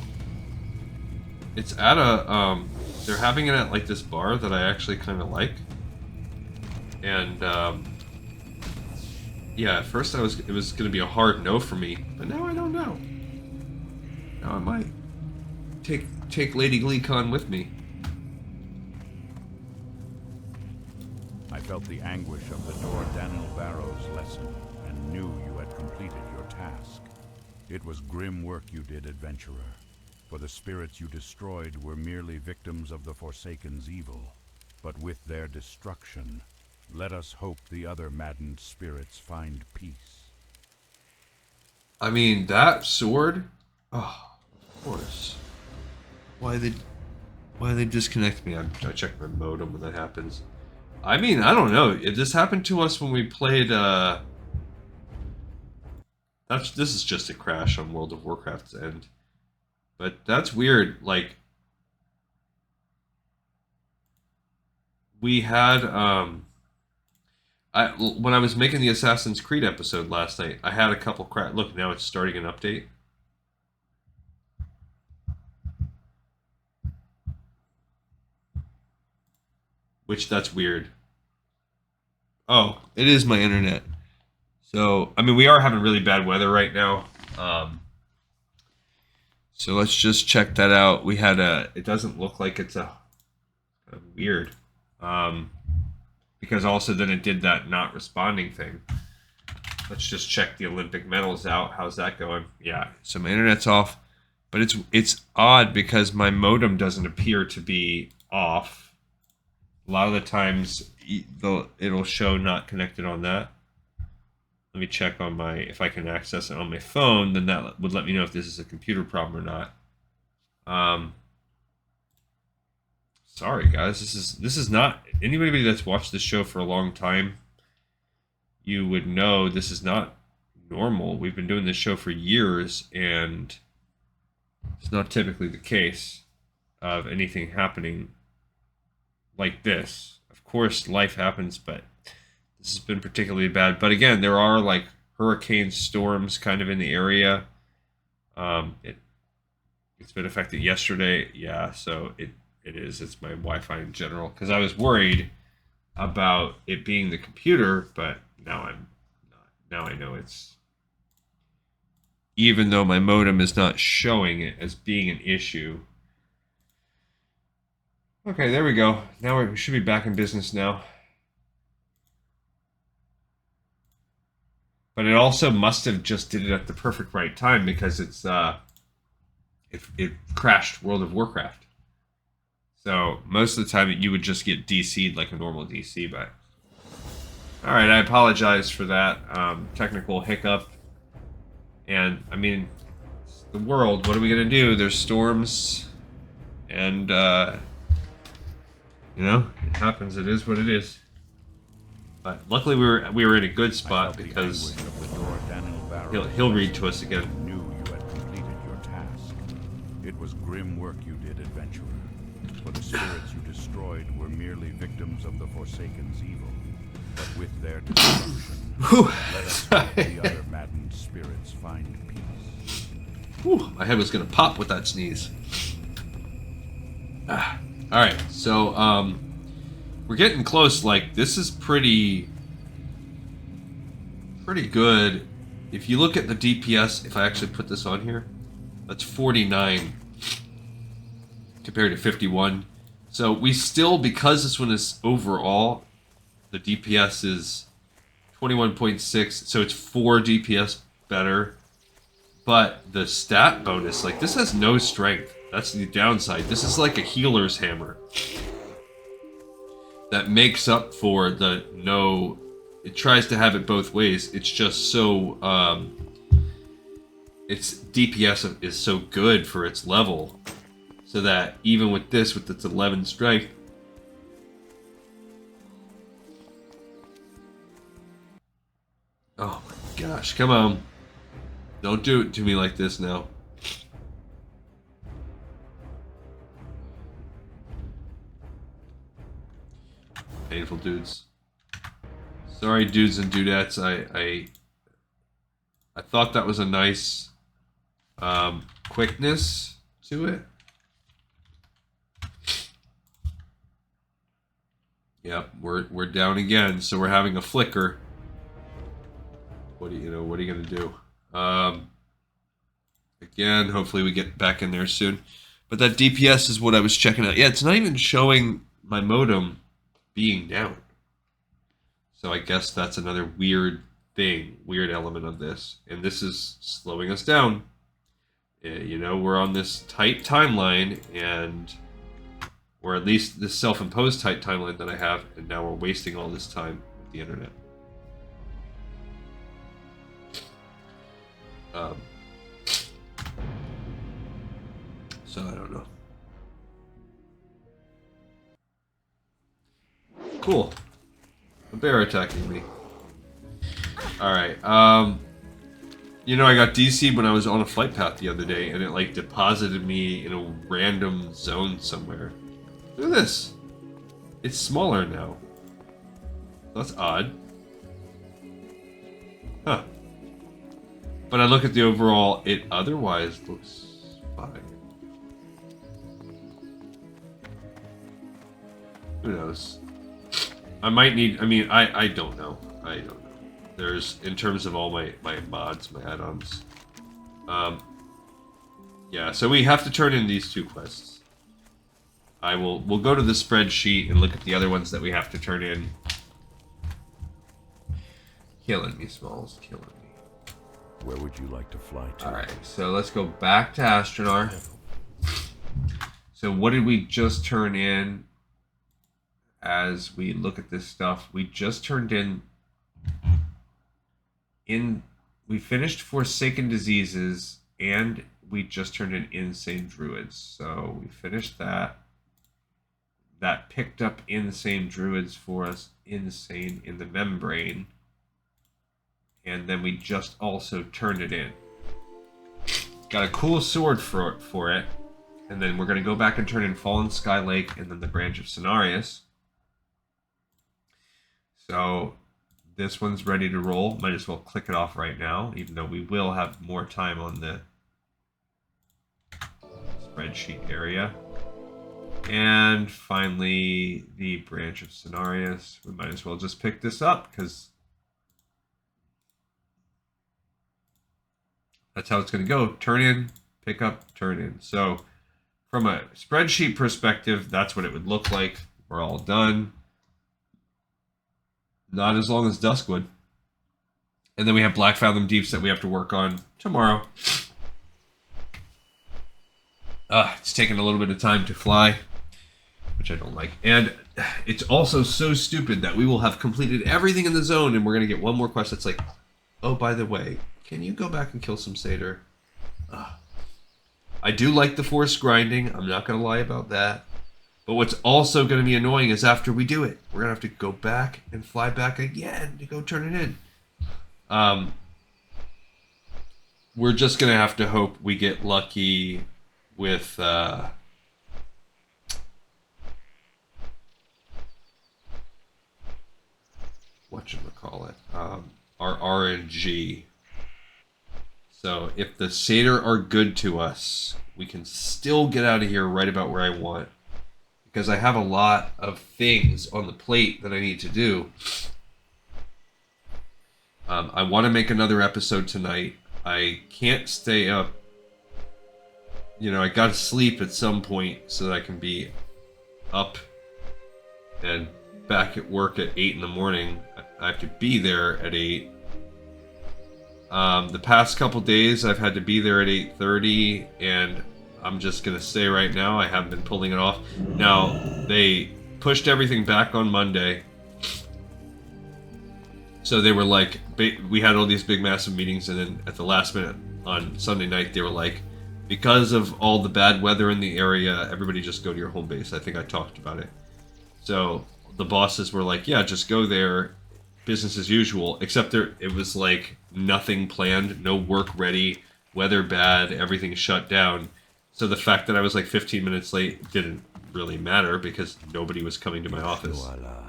It's at a... They're having it at like this bar that I actually kind of like. And... yeah, at first it was going to be a hard no for me, but now I don't know. Now I might take Lady GleeCon with me. I felt the anguish of the Daniel Barrow's lesson and knew you had completed your task. It was grim work you did, adventurer, for the spirits you destroyed were merely victims of the Forsaken's evil. But with their destruction, let us hope the other maddened spirits find peace. I mean, that sword? Oh, of course. Why they disconnect me? I check my modem when that happens. I mean, I don't know. This happened to us when we played, this is just a crash on World of Warcraft's end. But that's weird. Like, we had, when I was making the Assassin's Creed episode last night, I had a couple look, now it's starting an update. Which, that's weird. Oh, it is my internet. So, I mean, we are having really bad weather right now. So let's just check that out. We had it doesn't look like it's weird. Because also then it did that not responding thing. Let's just check the Olympic medals out. How's that going? Yeah, so my internet's off. But it's odd because my modem doesn't appear to be off. A lot of the times it'll show not connected on that. Let me check on if I can access it on my phone, then that would let me know if this is a computer problem or not. Sorry guys, this is not, anybody that's watched this show for a long time, you would know this is not normal. We've been doing this show for years and it's not typically the case of anything happening like this. Of course life happens, but this has been particularly bad. But again, there are like hurricane storms kind of in the area. It's been affected yesterday. Yeah, so it is. It's my Wi-Fi in general. Because I was worried about it being the computer, but now I'm not. Now I know it's... Even though my modem is not showing it as being an issue. Okay, there we go. Now we should be back in business now. But it also must have just did it at the perfect right time because it crashed World of Warcraft. So most of the time you would just get DC'd like a normal DC, but... Alright, I apologize for that technical hiccup. And, I mean, it's the world. What are we going to do? There's storms. And, you know, it happens. It is what it is. But luckily we were in a good spot because he'll read to us again. Knew you had completed your task. It was grim work you did, adventurer. For the spirits you destroyed were merely victims of the Forsaken's evil. But with their destruction, let us help the other maddened spirits find peace. Whew, my head was gonna pop with that sneeze. Alright, so we're getting close. Like, this is pretty good. If you look at the DPS, if I actually put this on here, that's 49 compared to 51. So we still, because this one is overall, the DPS is 21.6, so it's 4 DPS better. But the stat bonus, like, this has no strength. That's the downside. This is like a healer's hammer that makes up for the no it tries to have it both ways. It's just so its DPS is so good for its level, so that even with this, with its 11 strength, oh my gosh, come on, don't do it to me like this now. Painful dudes. Sorry, dudes and dudettes. I thought that was a nice quickness to it. Yep, we're down again, so we're having a flicker. What are you gonna do? Again, hopefully we get back in there soon. But that DPS is what I was checking out. Yeah, it's not even showing my modem being down. So I guess that's another weird thing, weird element of this. And this is slowing us down. You know, we're on this tight timeline, and or at least this self-imposed tight timeline that I have, and now we're wasting all this time with the internet. So I don't know. Cool. A bear attacking me. Alright, you know, I got DC'd when I was on a flight path the other day, and it, like, deposited me in a random zone somewhere. Look at this. It's smaller now. That's odd. Huh. But I look at the overall, it otherwise looks fine. Who knows? I might need, I mean, I don't know. I don't know. There's, in terms of all my mods, my add-ons. Yeah, so we have to turn in these 2 quests. We'll go to the spreadsheet and look at the other ones that we have to turn in. Killing me, Smalls, killing me. Where would you like to fly to? Alright, so let's go back to Astronar. So what did we just turn in as we look at this stuff? We just turned in we finished Forsaken Diseases, and we just turned in Insane Druids. So we finished that. That picked up Insane Druids for us, Insane in the Membrane. And then we just also turned it in. Got a cool sword for it. And then we're going to go back and turn in Fallen Sky Lake and then the Branch of Cenarius. So this one's ready to roll. Might as well click it off right now, even though we will have more time on the spreadsheet area. And finally, the Branch of Cenarius. We might as well just pick this up, because that's how it's going to go. Turn in, pick up, turn in. So from a spreadsheet perspective, that's what it would look like. We're all done. Not as long as Duskwood. And then we have Black Fathom Deeps that we have to work on tomorrow. It's taking a little bit of time to fly, which I don't like. And it's also so stupid that we will have completed everything in the zone, and we're going to get one more quest that's like, oh, by the way, can you go back and kill some Satyr? I do like the forced grinding. I'm not going to lie about that. But what's also going to be annoying is after we do it, we're going to have to go back and fly back again to go turn it in. We're just going to have to hope we get lucky with whatchamacallit, our RNG. So if the Satyr are good to us, we can still get out of here right about where I want. Because I have a lot of things on the plate that I need to do. I want to make another episode tonight. I can't stay up. You know, I got to sleep at some point so that I can be up and back at work at 8 in the morning. I have to be there at 8. The past couple days I've had to be there at 8:30, and I'm just going to say right now, I have been pulling it off. Now, they pushed everything back on Monday. So they were like, we had all these big massive meetings, and then at the last minute on Sunday night, they were like, because of all the bad weather in the area, everybody just go to your home base. I think I talked about it. So the bosses were like, yeah, just go there, business as usual, except it was like nothing planned, no work ready, weather bad, everything shut down. So the fact that I was like 15 minutes late didn't really matter because nobody was coming to my office. Voila.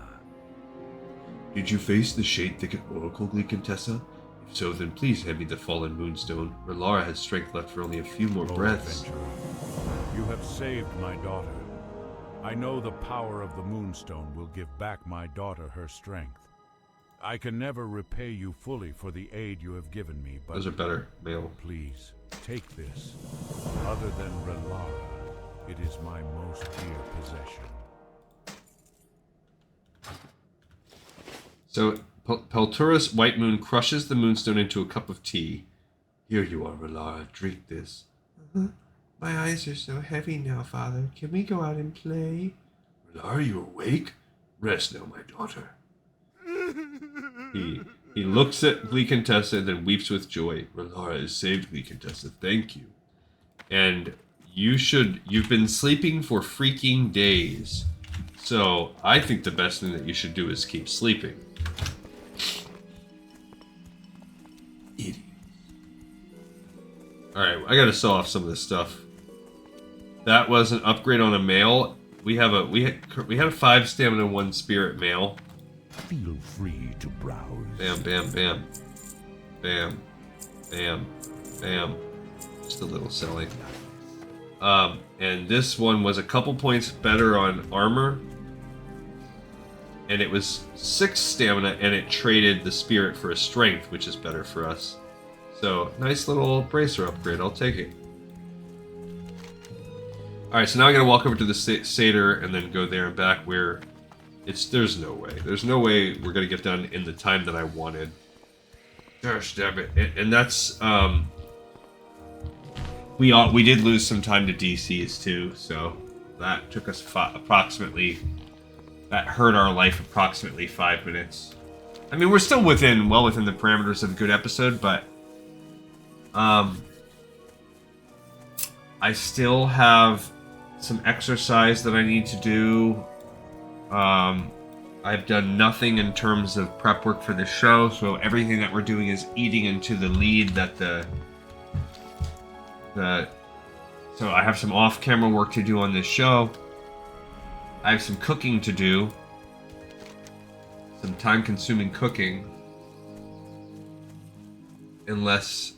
Did you face the Shade Thicket Oracle, Gleekantessa? If so, then please hand me the fallen moonstone. Relara has strength left for only a few more breaths. Adventurer, you have saved my daughter. I know the power of the moonstone will give back my daughter her strength. I can never repay you fully for the aid you have given me, but Those are better, male. please, take this. Other than Relara, it is my most dear possession. So, Peltura's White Moon crushes the moonstone into a cup of tea. Here you are, Relara. Drink this. My eyes are so heavy now, Father. Can we go out and play? Relara, you awake? Rest now, my daughter. He looks at Gleekantessa and then weeps with joy. Relara is saved, Gleekantessa. Thank you. And you've been sleeping for freaking days. So, I think the best thing that you should do is keep sleeping. Idiot. Alright, I gotta sell off some of this stuff. That was an upgrade on a male. We had a 5 stamina, 1 spirit male. Feel free to browse. Bam, bam, bam. Bam. Bam. Bam. Just a little selling. And this one was a couple points better on armor. And it was 6 stamina, and it traded the spirit for a strength, which is better for us. So, nice little bracer upgrade. I'll take it. Alright, so now I gotta walk over to the Satyr and then go there and back where there's no way. There's no way we're gonna get done in the time that I wanted. Gosh damn it. And that's, we did lose some time to DCs too, so that took us that hurt our life approximately 5 minutes. I mean, we're still well within the parameters of a good episode, but I still have some exercise that I need to do. I've done nothing in terms of prep work for the show, so everything that we're doing is eating into the lead that so I have some off-camera work to do on this show. I have some cooking to do. Some time-consuming cooking. Unless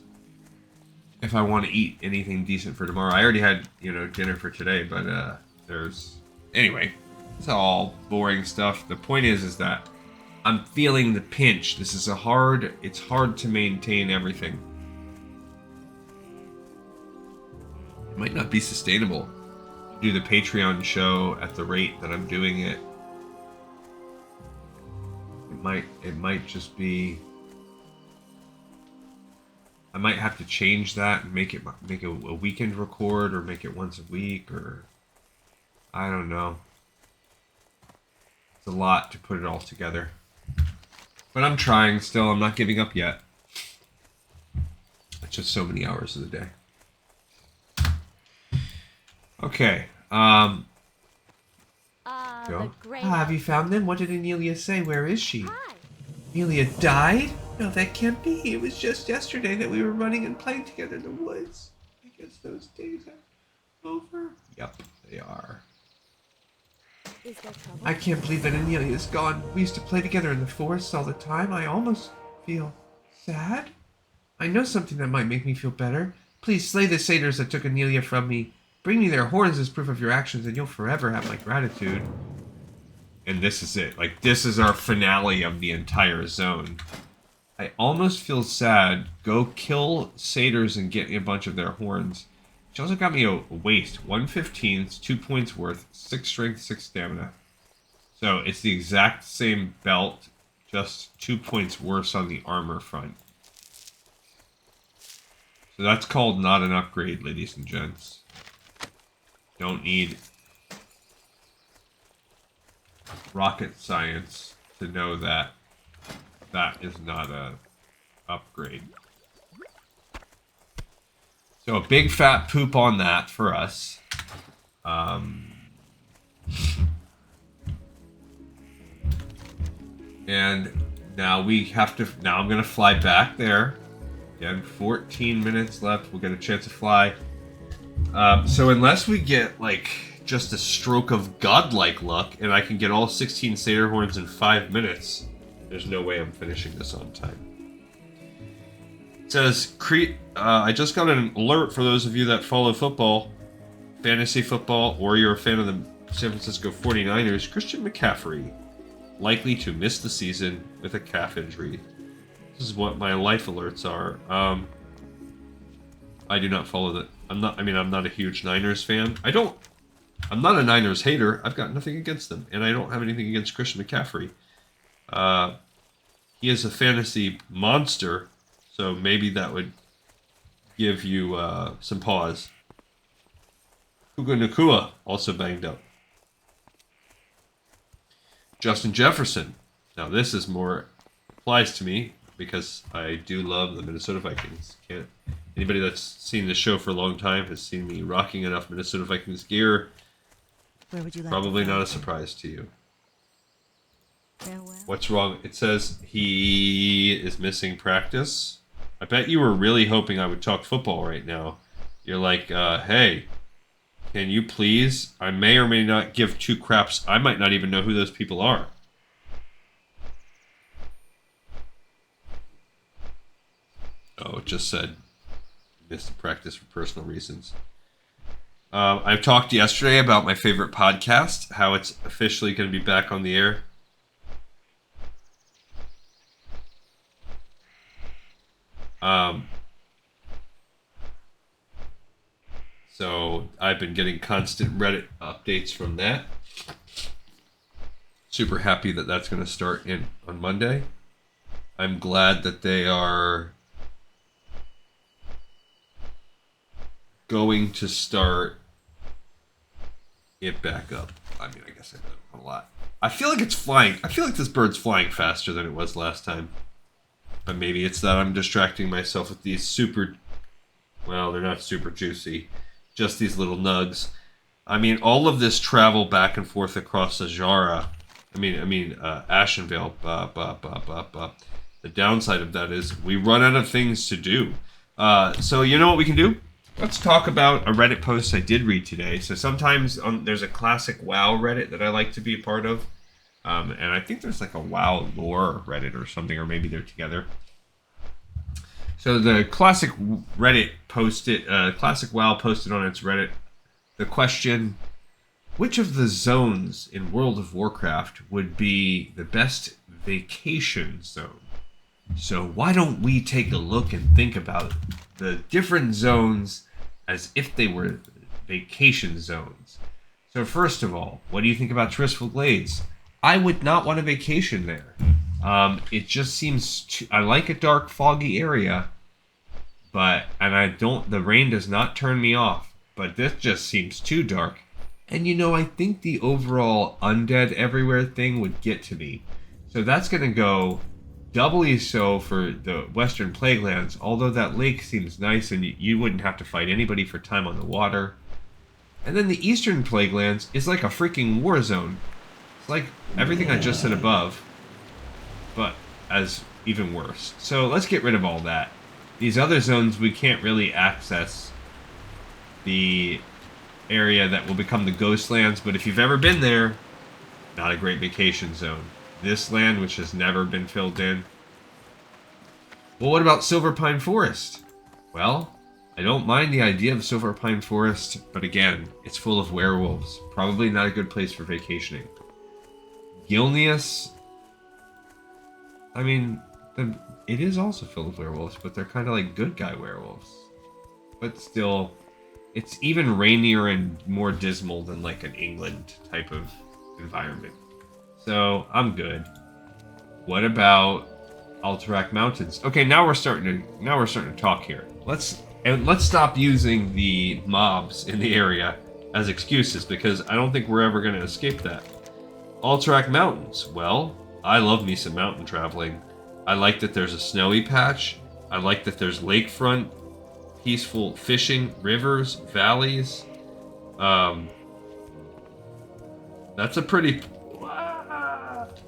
if I want to eat anything decent for tomorrow. I already had, dinner for today, but anyway, it's all boring stuff. The point is that I'm feeling the pinch. This is it's hard to maintain everything. It might not be sustainable to do the Patreon show at the rate that I'm doing it. It might just be. I might have to change that and make a weekend record, or make it once a week, or I don't know. It's a lot to put it all together. But I'm trying still. I'm not giving up yet. It's just so many hours of the day. Okay. Go. Have you found them? What did Anelia say? Where is she? Hi. Amelia died? No, that can't be. It was just yesterday that we were running and playing together in the woods. I guess those days are over. Yep, they are. Is there trouble? I can't believe that Anelia is gone. We used to play together in the forest all the time. I almost feel sad. I know something that might make me feel better. Please slay the satyrs that took Anelia from me. Bring me their horns as proof of your actions, and you'll forever have my gratitude. And this is it. This is our finale of the entire zone. I almost feel sad. Go kill satyrs and get me a bunch of their horns. She also got me a waist. 1/15, 2 points worth, 6 strength, 6 stamina. So it's the exact same belt, just 2 points worse on the armor front. So that's called not an upgrade, ladies and gents. Don't need rocket science to know that that is not a upgrade. So a big fat poop on that for us. And now we have to. Now I'm gonna fly back there. Again, 14 minutes left. We'll get a chance to fly. So unless we get like just a stroke of godlike luck, and I can get all 16 Satyr horns in 5 minutes, there's no way I'm finishing this on time. It says, I just got an alert for those of you that follow football, fantasy football, or you're a fan of the San Francisco 49ers. Christian McCaffrey likely to miss the season with a calf injury. This is what my life alerts are. I do not follow that. I'm not a huge Niners fan. I'm not a Niners hater. I've got nothing against them, and I don't have anything against Christian McCaffrey. He is a fantasy monster, so maybe that would give you some pause. Puka Nakua also banged up. Justin Jefferson. Now this is more applies to me because I do love the Minnesota Vikings. Anybody that's seen the show for a long time has seen me rocking enough Minnesota Vikings gear. Where would you like Probably to not a go? surprise to you. Farewell. What's wrong? It says he is missing practice. I bet you were really hoping I would talk football right now. You're like, hey, can you please? I may or may not give two craps. I might not even know who those people are. Oh, it just said missed practice for personal reasons. I've talked yesterday about my favorite podcast, how it's officially going to be back on the air. So I've been getting constant Reddit updates from that. Super happy that that's going to start on Monday. I'm glad that they are going to start it back up. I mean, I guess I know a lot. I feel like it's flying. I feel like this bird's flying faster than it was last time. But maybe it's that I'm distracting myself with these super... Well, they're not super juicy. Just these little nugs. I mean, all of this travel back and forth across Azara. Ashenvale. The downside of that is we run out of things to do. So you know what we can do? Let's talk about a Reddit post I did read today. So sometimes there's a classic WoW Reddit that I like to be a part of. And I think there's like a WoW lore Reddit or something, or maybe they're together. So the classic Reddit posted, classic WoW posted on its Reddit the question, which of the zones in World of Warcraft would be the best vacation zone? So why don't we take a look and think about the different zones as if they were vacation zones. So first of all, what do you think about Tristful Glades? I would not want a vacation there. It just seems I like a dark, foggy area, the rain does not turn me off, but this just seems too dark. And I think the overall undead everywhere thing would get to me. So that's going to go doubly so for the Western Plaguelands, although that lake seems nice and you wouldn't have to fight anybody for time on the water. And then the Eastern Plaguelands is like a freaking war zone. It's like everything I just said above, but as even worse. So let's get rid of all that. These other zones we can't really access the area that will become the Ghostlands, but if you've ever been there, not a great vacation zone. This land, which has never been filled in. Well, what about Silver Pine Forest? Well, I don't mind the idea of Silver Pine Forest, but again, it's full of werewolves. Probably not a good place for vacationing. Gilneas, I mean, it is also filled with werewolves, but they're kind of like good guy werewolves. But still, it's even rainier and more dismal than like an England type of environment. So I'm good. What about Alterac Mountains? Okay, now we're starting to talk here. Let's stop using the mobs in the area as excuses, because I don't think we're ever going to escape that. Alterac Mountains. Well, I love me some mountain traveling. I like that there's a snowy patch. I like that there's lakefront, peaceful fishing, rivers, valleys. That's a pretty...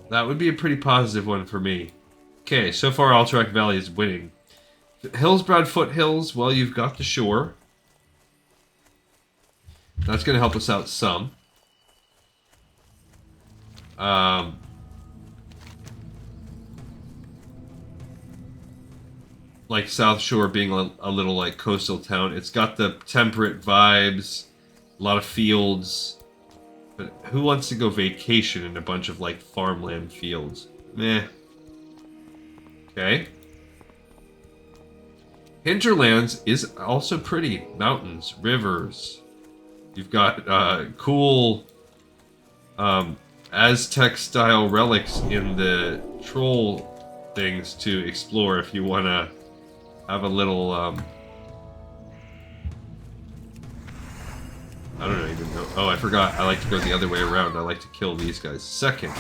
That would be a pretty positive one for me. Okay, so far Alterac Valley is winning. Hillsbrad Foothills, well, you've got the shore. That's going to help us out some. Like South Shore being a little like coastal town. It's got the temperate vibes, a lot of fields. But who wants to go vacation in a bunch of like farmland fields? Meh. Okay. Hinterlands is also pretty. Mountains, rivers. You've got cool Aztec-style relics in the troll things to explore if you want to have a little, I don't even know. Oh, I forgot. I like to go the other way around. I like to kill these guys second.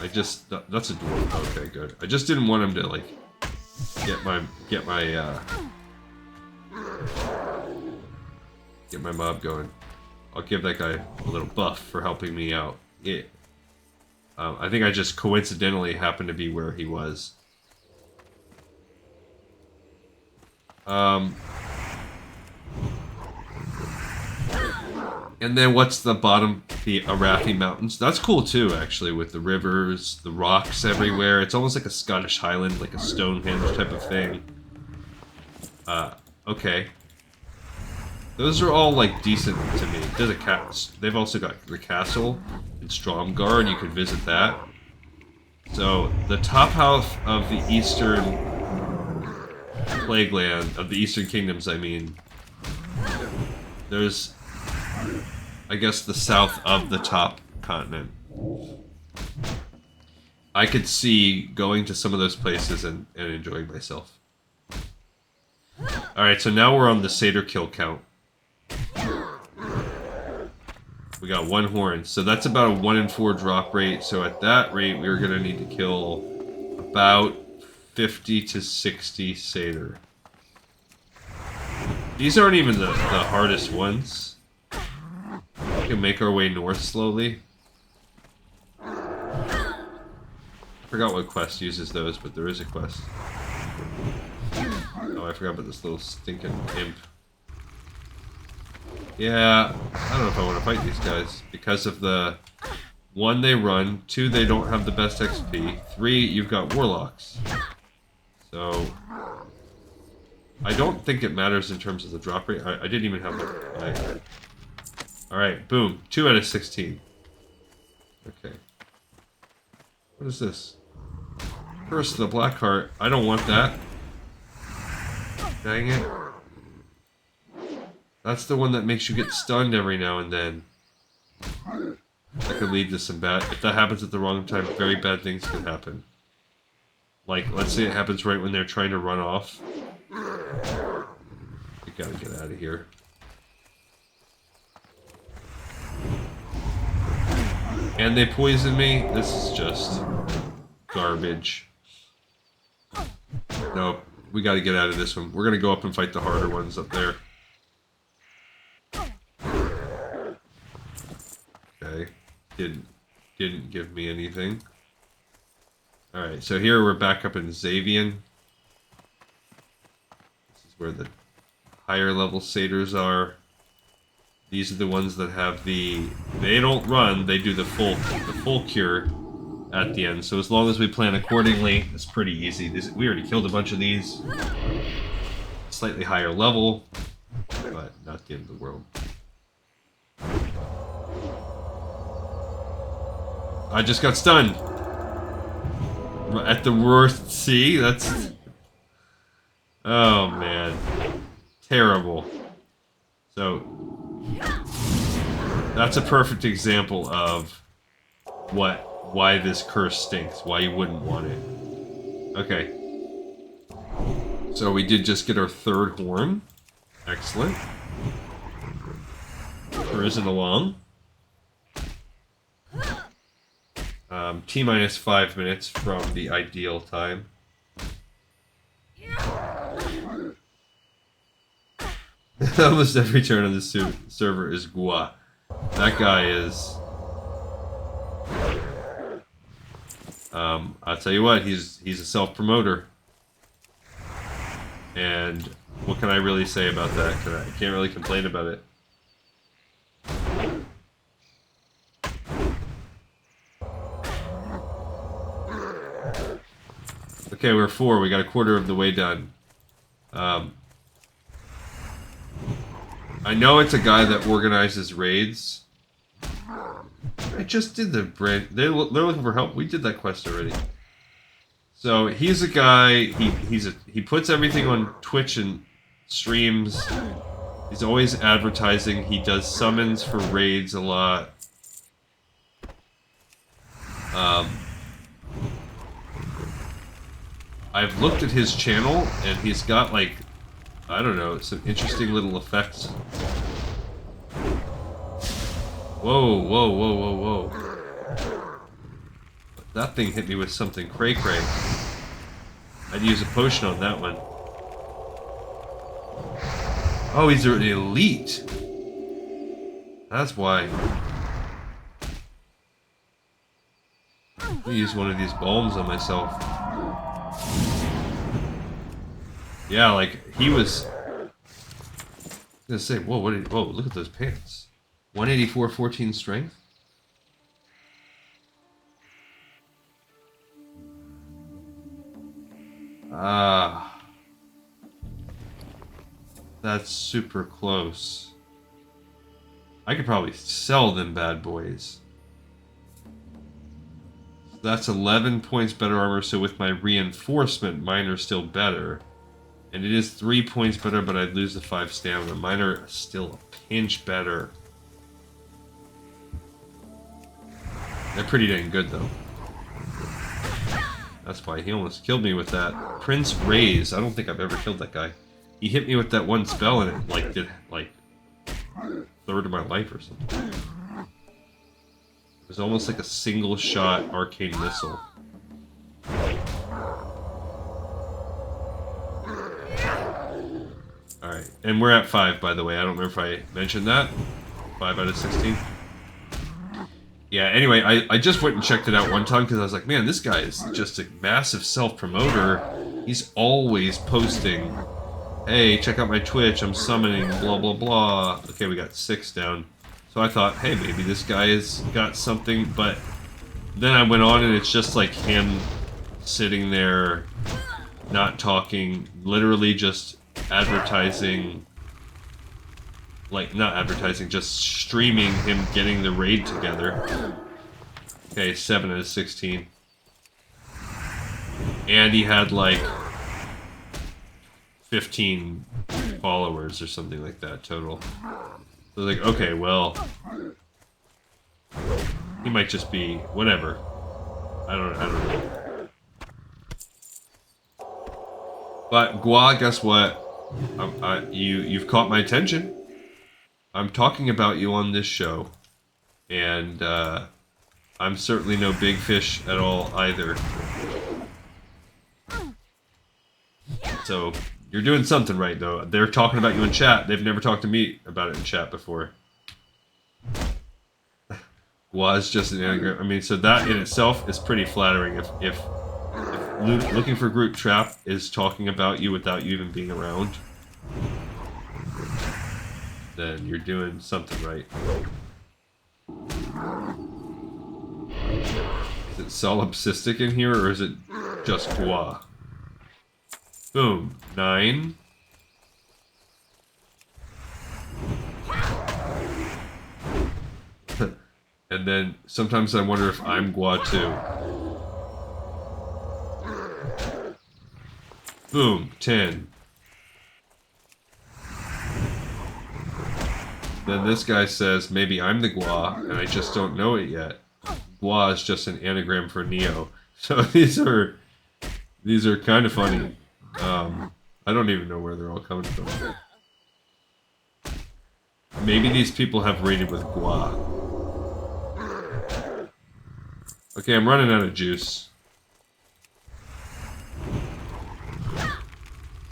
That's a dwarf. Okay, good. I just didn't want him to, like, get my mob going. I'll give that guy a little buff for helping me out. Yeah. I think I just coincidentally happened to be where he was. And then what's the bottom? The Arathi Mountains. That's cool too, actually, with the rivers, the rocks everywhere. It's almost like a Scottish Highland, like a Stonehenge type of thing. Okay. Those are all, like, decent to me. There's a they've also got the castle in Stromgarde. You can visit that. So, the top half of the Eastern Plagueland, of the Eastern Kingdoms, I mean, there's, I guess, the south of the top continent. I could see going to some of those places and enjoying myself. Alright, so now we're on the Satyr kill count. We got 1 horn, so that's about a 1 in 4 drop rate. So at that rate, we're gonna need to kill about 50 to 60 Satyr. These aren't even the hardest ones. We can make our way north slowly. I forgot what quest uses those, but there is a quest. Oh, I forgot about this little stinking imp. Yeah, I don't know if I want to fight these guys because of the 1, they run, 2, they don't have the best XP, 3, you've got warlocks. So I don't think it matters in terms of the drop rate. I didn't even have one. Alright, boom. 2 out of 16. Okay. What is this? Curse of the Blackheart. I don't want that. Dang it. That's the one that makes you get stunned every now and then. That could lead to some bad... If that happens at the wrong time, very bad things can happen. Like, let's say it happens right when they're trying to run off. We gotta get out of here. And they poison me? This is just garbage. Nope. We gotta get out of this one. We're gonna go up and fight the harder ones up there. Okay. Didn't give me anything. Alright, so here we're back up in Xavian. This is where the higher level satyrs are. These are the ones that have the... They don't run, they do the full cure at the end. So as long as we plan accordingly, it's pretty easy. We already killed a bunch of these. Slightly higher level, but not the end of the world. I just got stunned. At the worst, see? That's... Oh, man. Terrible. So... That's a perfect example of why this curse stinks, why you wouldn't want it. Okay. So we did just get our 3rd horn. Excellent. Cruising along. T-minus 5 minutes from the ideal time. Almost every turn on this server is Gua. That guy is... I'll tell you what, he's a self-promoter. And what can I really say about that? I can't really complain about it. Okay, we're 4. We got a quarter of the way done. I know it's a guy that organizes raids. I just did the branch. They're looking for help. We did that quest already. So he's a guy. He puts everything on Twitch and streams. He's always advertising. He does summons for raids a lot. I've looked at his channel and he's got like, I don't know, some interesting little effects. Whoa, whoa, whoa, whoa, whoa. That thing hit me with something cray-cray. I'd use a potion on that one. Oh, he's an elite. That's why. Let me use one of these balms on myself. Yeah, like, he was... I was gonna say, whoa, whoa, look at those pants. 184, 14 strength? Ah. That's super close. I could probably sell them bad boys. That's 11 points better armor, so with my reinforcement, mine are still better. And it is 3 points better, but I'd lose the 5 stamina. Mine are still a pinch better. They're pretty dang good, though. That's why he almost killed me with that. Prince Raise. I don't think I've ever killed that guy. He hit me with that one spell, and it, like, did, like, a third of my life or something. It was almost like a single-shot arcane missile. Alright, and we're at 5, by the way. I don't remember if I mentioned that. 5 out of 16. Yeah, anyway, I just went and checked it out one time because I was like, man, this guy is just a massive self-promoter. He's always posting, hey, check out my Twitch, I'm summoning, blah, blah, blah. Okay, we got 6 down. So I thought, hey, maybe this guy has got something, but then I went on and it's just like him sitting there, not talking, literally just advertising, like, not advertising, just streaming him getting the raid together. Okay, 7 out of 16. And he had, like, 15 followers or something like that total. So like, okay, well, he might just be whatever. I don't know. But Gua, guess what? You've caught my attention. I'm talking about you on this show, and I'm certainly no big fish at all either. So you're doing something right, though. They're talking about you in chat. They've never talked to me about it in chat before. Was just an anagram. I mean, so that in itself is pretty flattering. If looking for group trap is talking about you without you even being around, then you're doing something right. Is it solipsistic in here, or is it just Gua? Boom. 9. And then sometimes I wonder if I'm Gua too. Boom. 10. Then this guy says, maybe I'm the Gua, and I just don't know it yet. Gua is just an anagram for Neo. So these are kind of funny. I don't even know where they're all coming from. Maybe these people have raided with Gua. Okay, I'm running out of juice.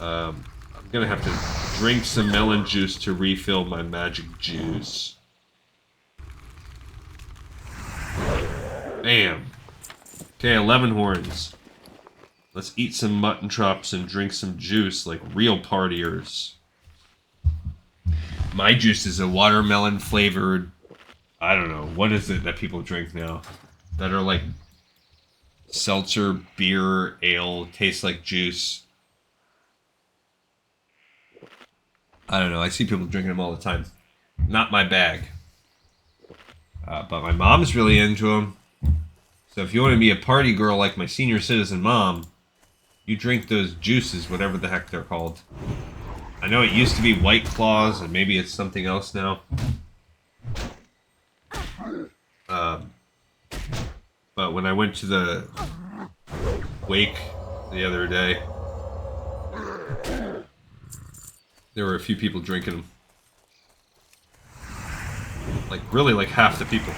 I'm gonna have to drink some melon juice to refill my magic juice. Bam. Okay, 11 horns. Let's eat some mutton chops and drink some juice like real partiers. My juice is a watermelon flavored, I don't know, what is it that people drink now? That are like seltzer, beer, ale, tastes like juice. I don't know, I see people drinking them all the time. Not my bag. But my mom's really into them. So if you want to be a party girl like my senior citizen mom, you drink those juices, whatever the heck they're called. I know it used to be White Claws, and maybe it's something else now. But when I went to the wake the other day, there were a few people drinking them. Like, really, like half the people.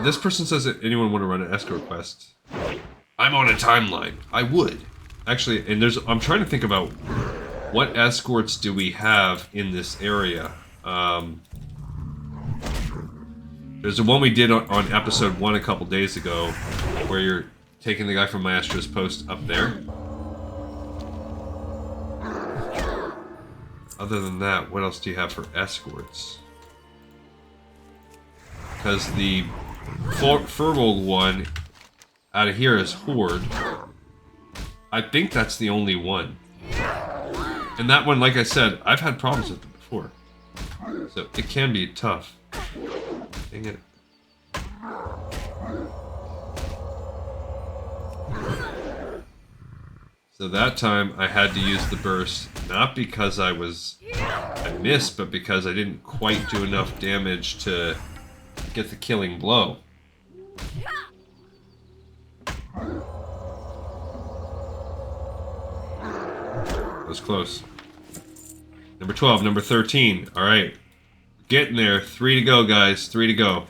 This person says that anyone want to run an escort quest. I'm on a timeline. I would. Actually, and I'm trying to think about what escorts do we have in this area. There's the one we did on episode 1 a couple days ago, where you're taking the guy from Maestra's post up there. Other than that, what else do you have for escorts? Because the Furbolg one out of here is Horde. I think that's the only one. And that one, like I said, I've had problems with it before. So it can be tough. Dang it. So that time I had to use the burst, not because I missed, but because I didn't quite do enough damage to get the killing blow. That was close. Number 12, number 13. Alright. Getting there. 3 to go, guys. 3 to go.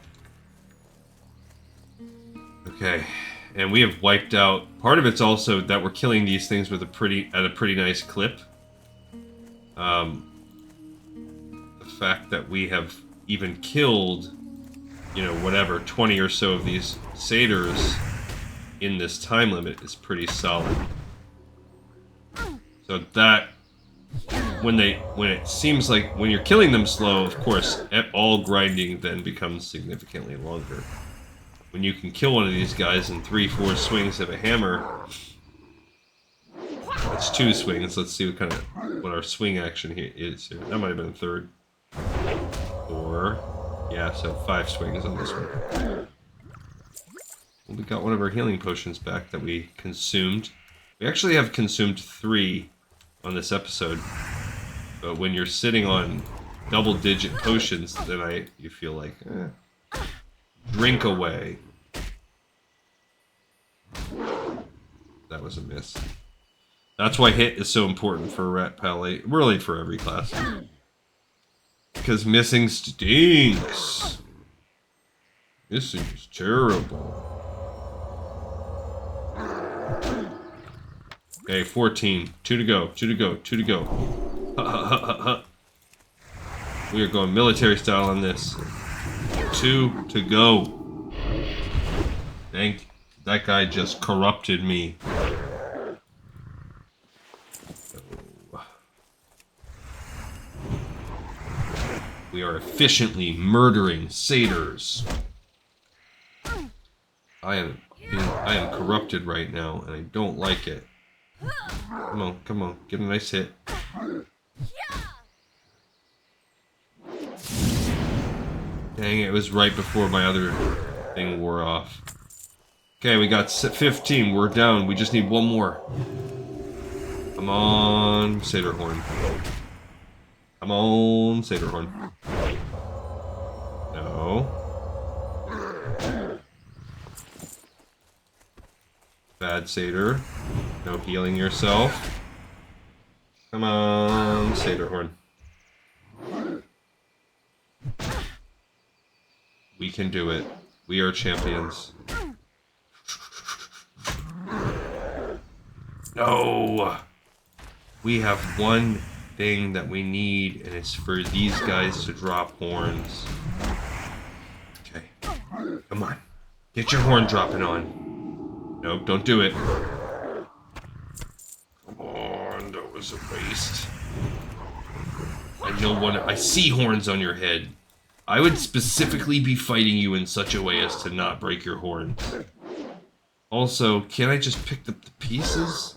Okay. And we have wiped out. Part of it's also that we're killing these things with at a pretty nice clip. The fact that we have even killed, you know, whatever, 20 or so of these satyrs in this time limit is pretty solid. So that, when it seems like when you're killing them slow, of course, all grinding then becomes significantly longer. When you can kill one of these guys in 3-4 swings of a hammer, that's 2 swings. Let's see what our swing action here is. That might have been a third. 4. Yeah, so 5 swings on this one. Well, we got one of our healing potions back that we consumed. We actually have consumed 3 on this episode. But when you're sitting on double-digit potions, then you feel like, drink away. That was a miss. That's why hit is so important for Rat Palette, really for every class. Because missing stinks. Missing is terrible. Okay, 14. 2 to go. 2 to go. 2 to go. We are going military style on this. 2 to go. Thank. That guy just corrupted me. We are efficiently murdering satyrs. I am corrupted right now, and I don't like it. Come on, come on, get a nice hit. Dang, it was right before my other thing wore off. Okay, we got 15. We're down. We just need one more. Come on, Satyr Horn. Come on, Satyr Horn. No. Bad Satyr. No healing yourself. Come on, Satyr Horn. We can do it. We are champions. No! We have one thing that we need, and it's for these guys to drop horns. Okay. Come on. Get your horn dropping on. Nope, don't do it. Come on, that was a waste. I see horns on your head. I would specifically be fighting you in such a way as to not break your horns. Also, can I just pick up the pieces?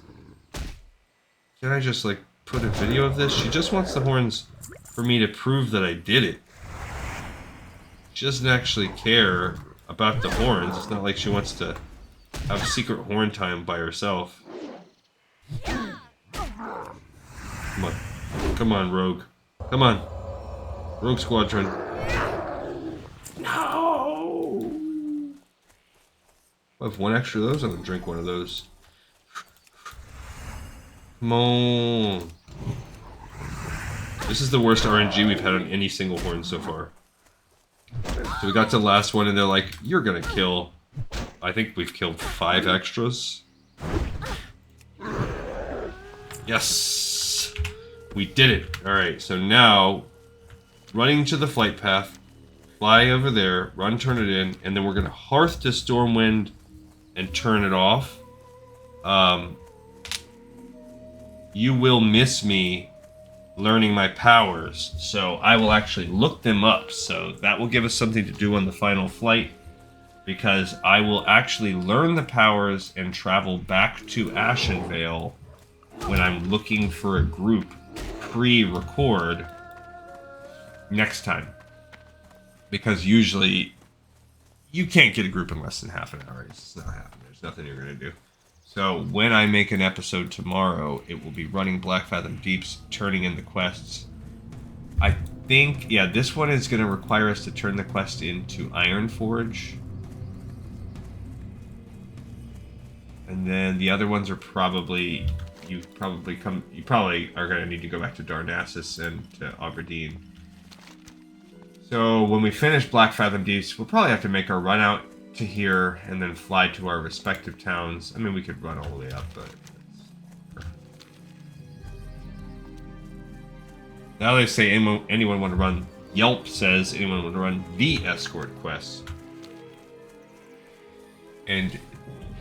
Can I just, like, put a video of this? She just wants the horns for me to prove that I did it. She doesn't actually care about the horns. It's not like she wants to have secret horn time by herself. Come on. Come on, Rogue. Come on. Rogue Squadron. No! I have one extra of those. I'm gonna drink one of those. Come on. This is the worst RNG we've had on any single horn so far. So we got to the last one and they're like, you're gonna kill. I think we've killed 5 extras. Yes! We did it! Alright, so now, running to the flight path, fly over there, run, turn it in, and then we're gonna Hearth to Stormwind and turn it off. You will miss me learning my powers, so I will actually look them up, so that will give us something to do on the final flight, because I will actually learn the powers and travel back to Ashenvale when I'm looking for a group pre-record next time, because usually you can't get a group in less than half an hour. It's not happening. There's nothing you're going to do. So when I make an episode tomorrow, it will be running Black Fathom Deeps, turning in the quests. I think, yeah, this one is going to require us to turn the quest into Ironforge. And then the other ones are probably, you probably are going to need to go back to Darnassus and to Aberdeen. So when we finish Black Fathom Deeps, we'll probably have to make our run out to here and then fly to our respective towns. I mean, we could run all the way up, but now they say anyone want to run. Yelp says anyone want to run the escort quest, and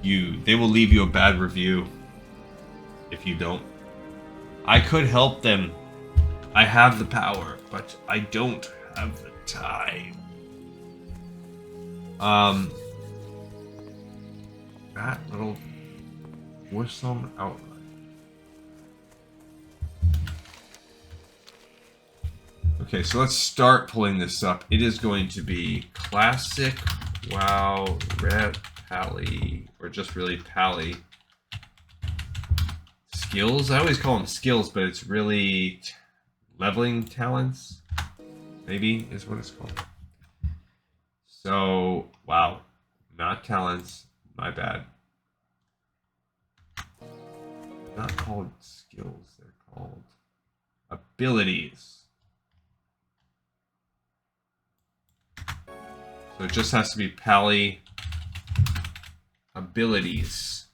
they will leave you a bad review if you don't. I could help them. I have the power, but I don't have the time. That little Warsome outline. Okay, so let's start pulling this up. It is going to be classic WoW Red Pally, or just really Pally skills. I always call them skills, but it's really leveling talents, maybe is what it's called. So, wow, not talents. My bad. Not called skills, they're called abilities. So it just has to be Pally abilities.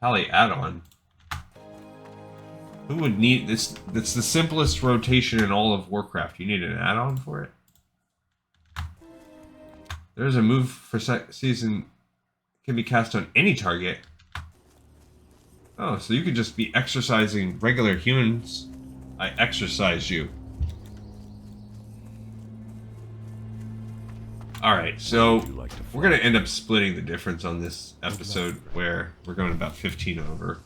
Pally add-on. Who would need this? That's the simplest rotation in all of Warcraft. You need an add-on for it? There's a move for season can be cast on any target. Oh, so you could just be exercising regular humans. I exercise you. Alright, so we're going to end up splitting the difference on this episode where we're going about 15 over.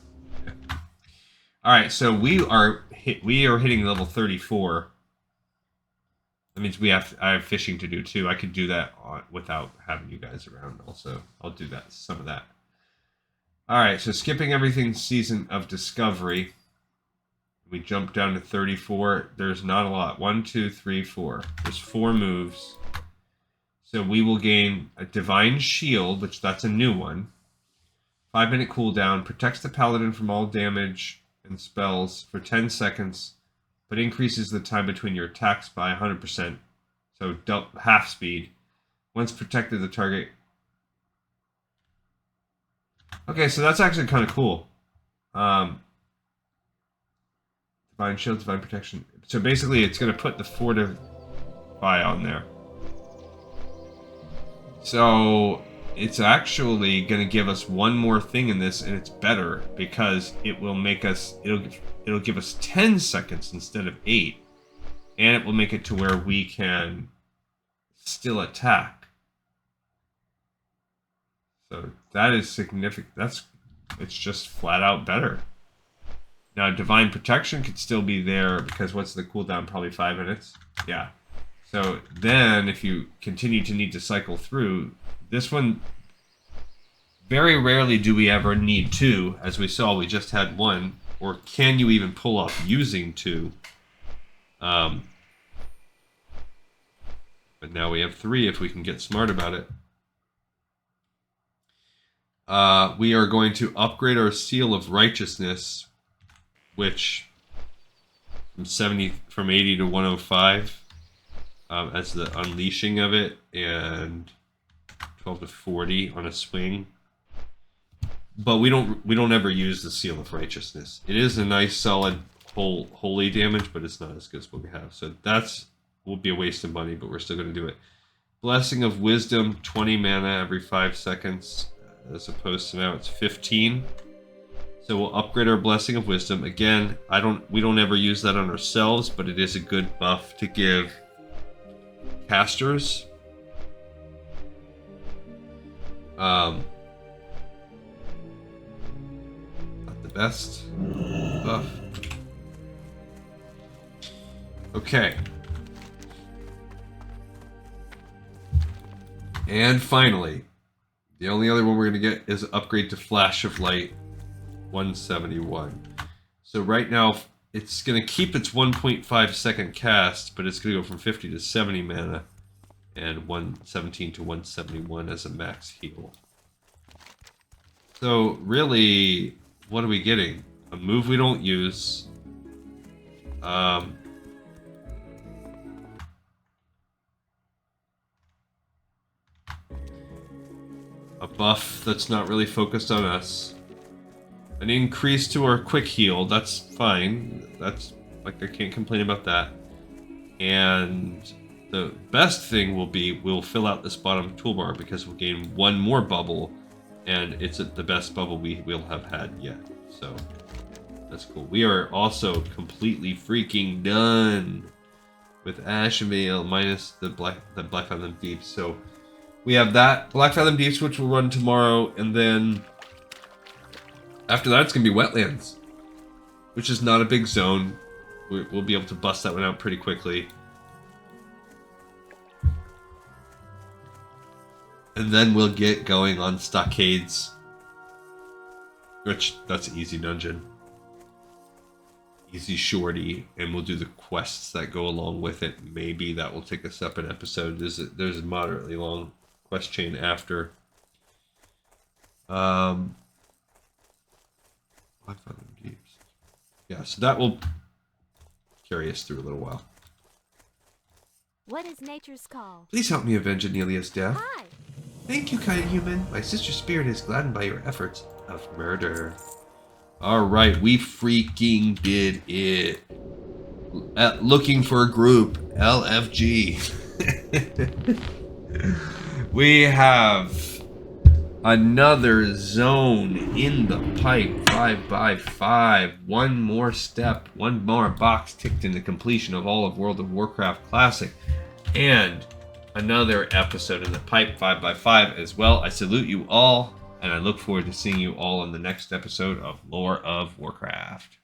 Alright, so we are hitting level 34. That means I have fishing to do too. I could do that without having you guys around also. I'll do that, some of that. Alright, so skipping everything Season of Discovery. We jump down to 34. There's not a lot. 1, 2, 3, 4. There's 4 moves. So we will gain a Divine Shield, which that's a new one. 5-minute cooldown. Protects the Paladin from all damage and spells for 10 seconds. But increases the time between your attacks by 100%, so half speed. Once protected, the target. Okay, so that's actually kind of cool. Divine shield, divine protection. So basically, it's going to put the fortify on there. So it's actually going to give us one more thing in this, and it's better because it will make us. It'll give us 10 seconds instead of 8, and it will make it to where we can still attack. So that is significant. It's just flat out better. Now, divine protection could still be there because what's the cooldown? Probably 5 minutes. Yeah. So then, if you continue to need to cycle through this one, very rarely do we ever need 2. As we saw, we just had 1. Or can you even pull off using 2? But now we have 3 if we can get smart about it. We are going to upgrade our Seal of Righteousness, which from 80 to 105 as the unleashing of it, and 12 to 40 on a swing. But we don't ever use the Seal of Righteousness. It is a nice solid holy damage, but it's not as good as what we have. So will be a waste of money, but we're still going to do it. Blessing of Wisdom, 20 mana every 5 seconds, as opposed to now it's 15. So we'll upgrade our Blessing of Wisdom. Again, we don't ever use that on ourselves, but it is a good buff to give casters. Not the best buff. Okay. And finally, the only other one we're going to get is upgrade to Flash of Light 171. So right now, it's going to keep its 1.5 second cast, but it's going to go from 50 to 70 mana and 117 to 171 as a max heal. So really, what are we getting? A move we don't use. A buff that's not really focused on us. An increase to our quick heal, that's fine. That's, like, I can't complain about that. And the best thing will be we'll fill out this bottom toolbar because we'll gain 1 more bubble, and it's the best bubble we will have had yet. So that's cool. We are also completely freaking done with Ashenvale minus the Black Fathom Deeps. So we have that Black Fathom Deeps, which will run tomorrow, and then after that it's gonna be Wetlands, which is not a big zone. We'll be able to bust that one out pretty quickly. And then we'll get going on Stockades, which that's an easy dungeon. Easy shorty, and we'll do the quests that go along with it. Maybe that will take us up an episode. There's a moderately long quest chain after. Yeah, so that will carry us through a little while. What is nature's call? Please help me avenge Anelia's death. Hi! Thank you, kind human. My sister's spirit is gladdened by your efforts of murder. Alright, we freaking did it. Looking for a group. LFG. We have another zone in the pipe. 5x5. One more step. One more box ticked in the completion of all of World of Warcraft Classic. And another episode in the pipe, 5x5 as well. I salute you all, and I look forward to seeing you all in the next episode of Lore of Warcraft.